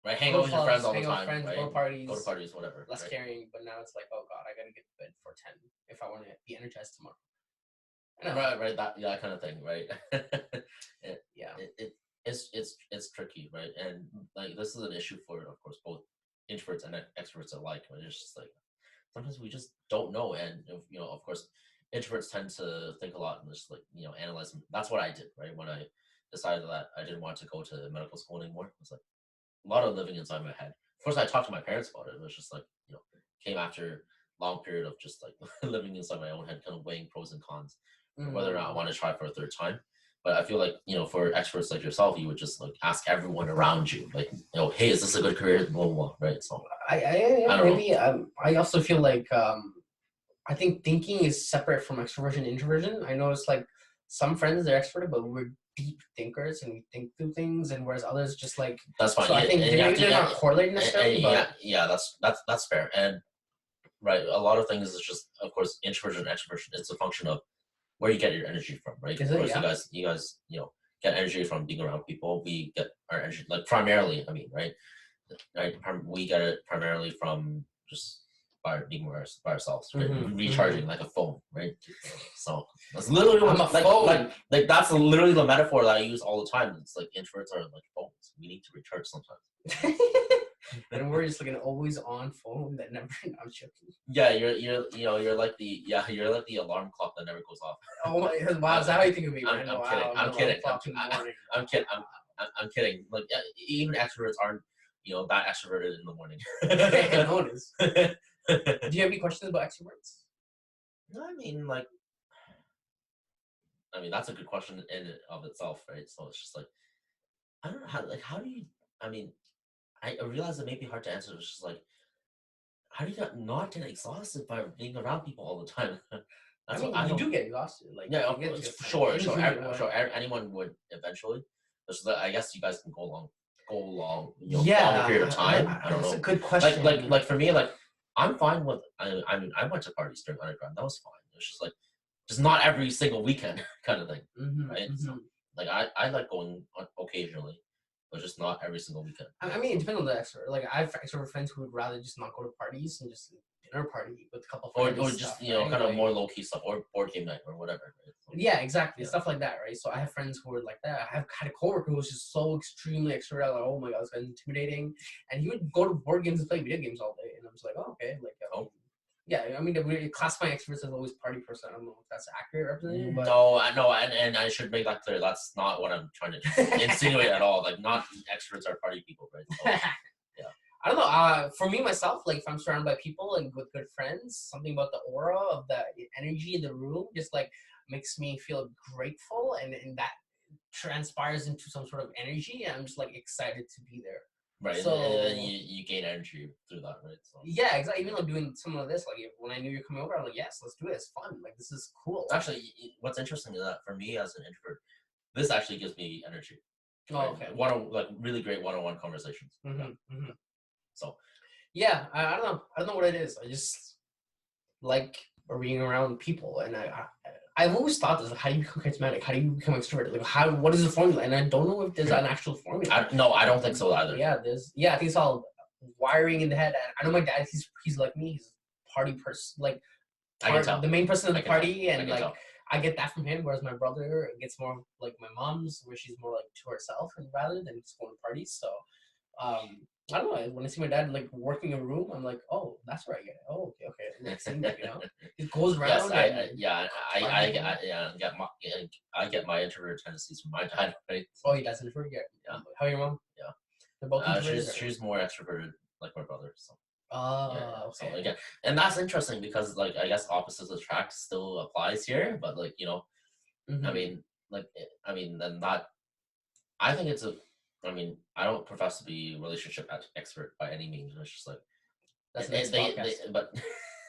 right? Hang out with your friends all the
hang out with
time,
friends,
right?
go to parties,
whatever.
Less caring, but now it's like, oh god, I gotta get to bed for 10 if I want to be energized tomorrow.
Right, that kind of thing, right? It's tricky, right? And like this is an issue for, of course, both introverts and extroverts alike. But it's just like sometimes we just don't know, and of course, introverts tend to think a lot and just like analyze. That's what I did, right? When I decided that I didn't want to go to medical school anymore, it was like a lot of living inside my head. Of course, I talked to my parents about it. It was just like came after a long period of just like living inside my own head, kind of weighing pros and cons, whether or not I want to try for a third time. But I feel like for experts like yourself, you would just like ask everyone around you, like hey, is this a good career? Blah blah blah, right? So
I also feel like I think thinking is separate from extroversion and introversion. I know it's like some friends they're extroverted, but we're deep thinkers and we think through things, and whereas others just like
that's fine.
So I think maybe they're not correlated necessarily.
That's fair. And right, a lot of things is just, of course, introversion and extroversion. It's a function of where you get your energy from, right? Of course, you guys, get energy from being around people. We get our energy, like primarily, I mean, right? We get it primarily from just by being by ourselves, right? Recharging like a phone, right? So that's literally like that's literally the metaphor that I use all the time. It's like introverts are like phones. We need to recharge sometimes.
And we're just like an always on phone that never. I'm joking.
Yeah, you're like the alarm clock that never goes off.
Oh my god! Wow, is that how you think of me?
I'm kidding. I'm kidding. Like even extroverts aren't that extroverted in the morning.
Notice. Do you have any questions about extroverts?
No, I mean like I mean, that's a good question in and of itself, right? So it's just like, I don't know how do you, I mean, I realize it may be hard to answer. It's just like, how do you not get exhausted by being around people all the time?
I
That's what
mean,
I
you
don't.
do get exhausted. Like,
Yeah,
you get
sure,
any
sure,
human would.
sure. Anyone would eventually. So I guess you guys can go along, longer period of
Yeah,
time. I don't
that's a
know.
good question.
Like for me, like I'm fine with. I mean, I went to parties during undergrad. That was fine. It's just like, just not every single weekend kind of thing, right? So like I like going occasionally, but just not every single weekend.
I mean, it depends on the extrovert. Like, I have extrovert friends who would rather just not go to parties and just dinner party with a couple of friends.
Or just
stuff,
kind
right?
of
Like,
more low key stuff, or board game night or whatever. Right? So,
yeah, exactly.
Yeah.
Stuff like that, right? So I have friends who are like that. I have had a coworker who was just so extremely extroverted. Like, oh my god, this guy's intimidating. And he would go to board games and play video games all day. And I'm just like, oh, okay. Like, yeah, I mean, we classify extroverts as always party person. I don't know if that's accurate representation, but
no, I know, and I should make that clear. That's not what I'm trying to insinuate at all. Like, not extroverts are party people, right? So, yeah.
I don't know. For me myself, like if I'm surrounded by people and with good friends, something about the aura of the energy in the room just like makes me feel grateful, and that transpires into some sort of energy. And I'm just like excited to be there.
Right,
So
and then you gain energy through that, right? So.
Yeah, exactly. Even like doing some of this, like when I knew you're coming over, I'm like, yes, let's do it. It's fun. Like this is cool.
Actually, what's interesting is that for me as an introvert, this actually gives me energy. Right?
Oh, okay.
Like really great one-on-one conversations. So.
Yeah, I don't know. I don't know what it is. I just like being around people, and I've always thought this: like, how do you become charismatic? How do you become extroverted? Like, what is the formula? And I don't know if there's an actual formula.
No, I don't think so either.
Yeah, I think it's all wiring in the head. I know my dad. He's like me. He's a party person. Like, the main person of the party, and like I get that from him. Whereas my brother gets more like my mom's, where she's more like to herself, and rather than just going to parties. So, I don't know. When I see my dad like working a room, I'm like, oh, that's where I get it. Oh, okay. Like, same, it goes around.
Yes, I get my introvert tendencies from my dad. Right?
Oh, he doesn't introvert. Yeah. How are your mom?
Yeah.
They're both introverted.
She's more extroverted, like my brother. So.
Okay.
So again, and that's interesting because like I guess opposites attract still applies here, but like I mean, then that I think it's a. I mean, I don't profess to be a relationship expert by any means. It's just like
that's the next podcast.
But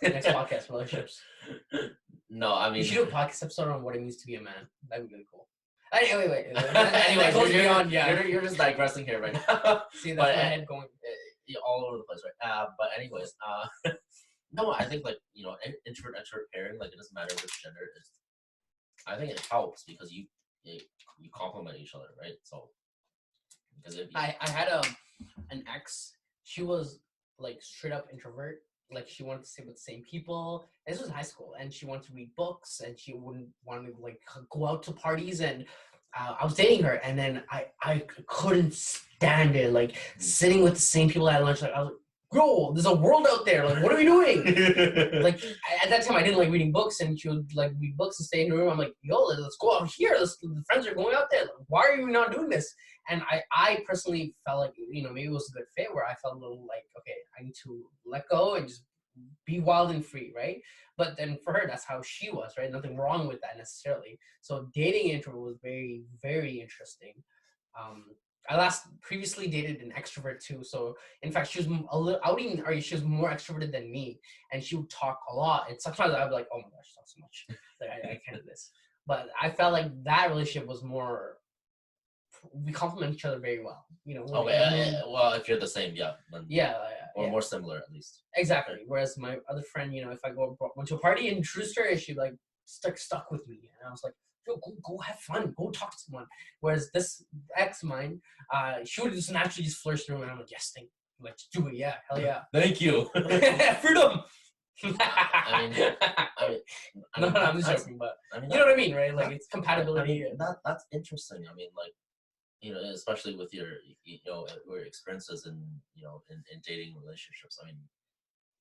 next podcast, relationships.
No, I mean,
you should do a podcast episode on what it means to be a man. That'd be really cool. Anyway,
you're just digressing here right now.
See, that's my head going
all over the place, right? But anyways, no, I think like introvert extrovert pairing, like it doesn't matter which gender it is. I think it helps because you complement each other, right? So. Because
I had an ex. She was like straight up introvert. Like she wanted to stay with the same people. This was high school, and she wanted to read books, and she wouldn't want to like go out to parties. And I was dating her, and then I couldn't stand it. Like sitting with the same people at lunch. Like I was like, bro, there's a world out there. Like, what are we doing? Like at that time, I didn't like reading books, and she would like read books and stay in the room. I'm like, yo, let's go out here. The friends are going out there. Like, why are you not doing this? And I personally felt like maybe it was a good fit where I felt a little like, okay, I need to let go and just be wild and free, right? But then for her, that's how she was, right? Nothing wrong with that necessarily. So dating an introvert was very, very interesting. I previously dated an extrovert too. So in fact, she was she was more extroverted than me, and she would talk a lot. And sometimes I'd be like, oh my gosh, she talks so much. Like I can't do this. But I felt like that relationship was more. We complement each other very well,
Okay, well, if you're the same, yeah. Or more similar, at least.
Exactly. Whereas my other friend, if I went to a party and introduced her, she like stuck with me, and I was like, yo, go have fun, go talk to someone. Whereas this ex of mine, she would just naturally just flourish through, and I'm like, yes, let's do it, yeah, hell yeah.
Thank you.
Freedom.
I mean,
I'm just joking, but you know what I mean, right? Like it's compatibility.
That's interesting. I mean, like. Especially with your experiences in dating relationships. I mean,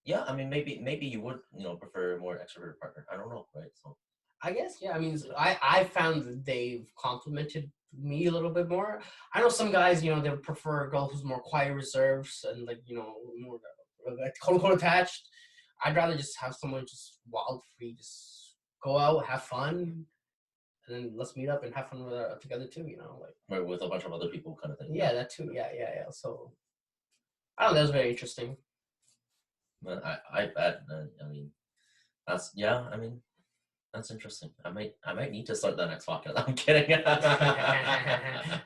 yeah, I mean maybe you would prefer a more extroverted partner. I don't know, right? So
I guess yeah. I mean, I found that they've complimented me a little bit more. I know some guys, they would prefer a girl who's more quiet, reserved, and like more like quote unquote attached. I'd rather just have someone just wild, free, just go out, have fun. and then let's meet up and have fun together too. You know, like
Right, with a bunch of other people, kind of thing.
Yeah, that too. Yeah. So I don't know. That was very interesting.
But I bet. I mean, that's yeah. I mean, that's interesting. I might need to start the next podcast. I'm kidding.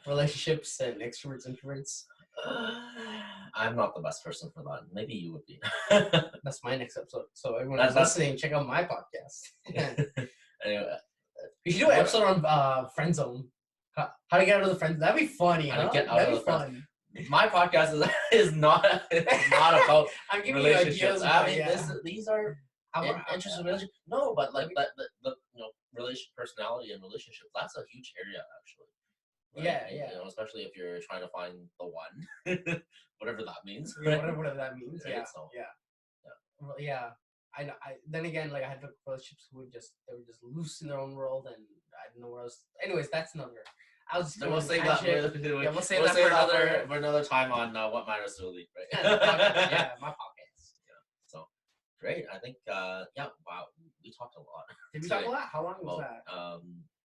Relationships and extroverts, introverts.
I'm not the best person for that. Maybe you would be.
That's my next episode. So everyone who's listening, check out my podcast.
Anyway,
you should do an episode on friend zone. How to get out of the friend zone. That'd be funny. Huh? That'd be fun.
My podcast is not about
I'm giving
relationships.
You ideas.
I mean, these are interesting relationships. No, but like the personality and relationships. That's a huge area actually. Right?
Yeah.
You know, especially if you're trying to find the one, whatever that means.
Yeah, whatever that means.
Right?
Yeah.
So,
Well, yeah. I then again, like I had relationships who they were just loose in their own world, and I didn't know where else. Anyways, that's another.
We'll save that.
We'll save that
for another time on what matters to Alif, right?
Yeah, my podcast.
Yeah. So great. I think wow, we talked a lot.
Did we talk a lot? How long was that?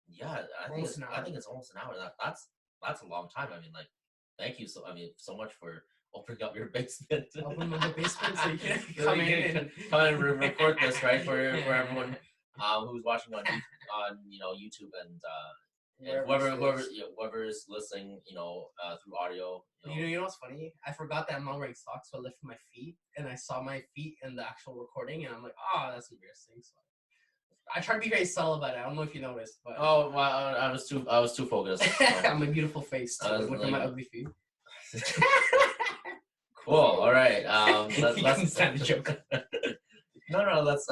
Yeah, I think it's almost an hour. That's a long time. I mean, like, thank you so much for opening up your basement.
Open up the basement so you can
come in and record this, right, for everyone who's watching on YouTube and whoever is listening, through audio.
You know what's funny? I forgot that I'm not wearing socks, so I lifted my feet and I saw my feet in the actual recording, and I'm like, oh, that's embarrassing. So I try to be very subtle about it. I don't know if you noticed, but
well, I was too focused. So.
On my beautiful face. Look at my ugly feet.
Cool. All right. Let's
stand the joke.
No, let's.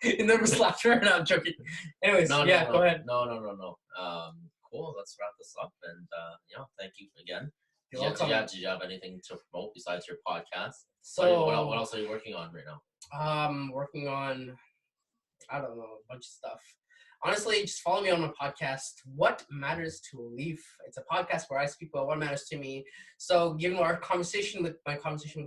You never slapped her. No, I'm joking. Anyways, go ahead.
No. Cool. Let's wrap this up, and thank you again. Did you have anything to promote besides your podcast?
So
what else are you working on right now?
Working on, I don't know, a bunch of stuff. Honestly, just follow me on my podcast, What Matters to Alif. It's a podcast where I speak about what matters to me. So given my conversation with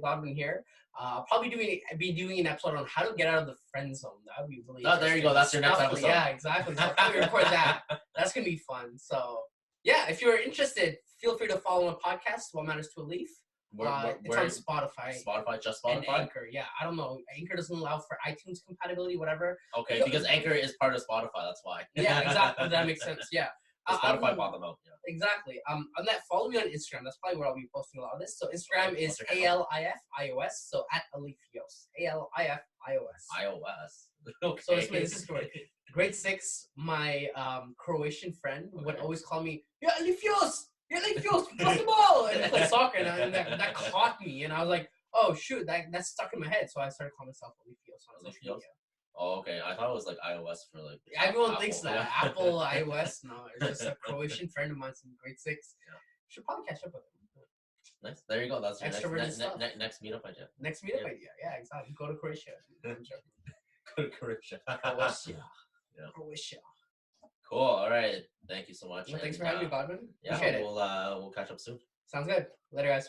Godwin here, I'll probably be doing an episode on how to get out of the friend zone. That would be really interesting.
There you go. That's your next episode.
Yeah, exactly. So I'll probably record that. That's going to be fun. So yeah, if you're interested, feel free to follow my podcast, What Matters to Alif. It's on Spotify.
Just Spotify?
And Anchor, yeah. I don't know. Anchor doesn't allow for iTunes compatibility, whatever.
Okay, because Anchor is part of Spotify, that's why.
Yeah, exactly. That makes sense, yeah.
Spotify bought them out, yeah.
Exactly. On that, follow me on Instagram. That's probably where I'll be posting a lot of this. So Instagram is ALIFIOS, so at Alifios. ALIFIOS.
iOS. Okay.
So this is story. Grade 6, my Croatian friend would always call me, yeah, Alifios! Yeah, like, yo, pass the ball! And I play soccer, and that caught me, and I was like, oh, shoot, that's stuck in my head, so I started calling myself Alifios on social media.
Oh, okay. I thought it was like iOS for like...
Everyone thinks that. Apple, iOS, no. It's just a Croatian friend of mine in grade 6. Yeah. Should probably catch up with him.
Nice. There you go. That's your next meetup idea.
Next meetup idea. Yeah, exactly. Go to Croatia.
Go to Croatia.
Yeah. Croatia.
Cool. All right. Thank you so much.
Well, thanks for having me, Godwin.
Yeah, we'll catch up soon.
Sounds good. Later, guys.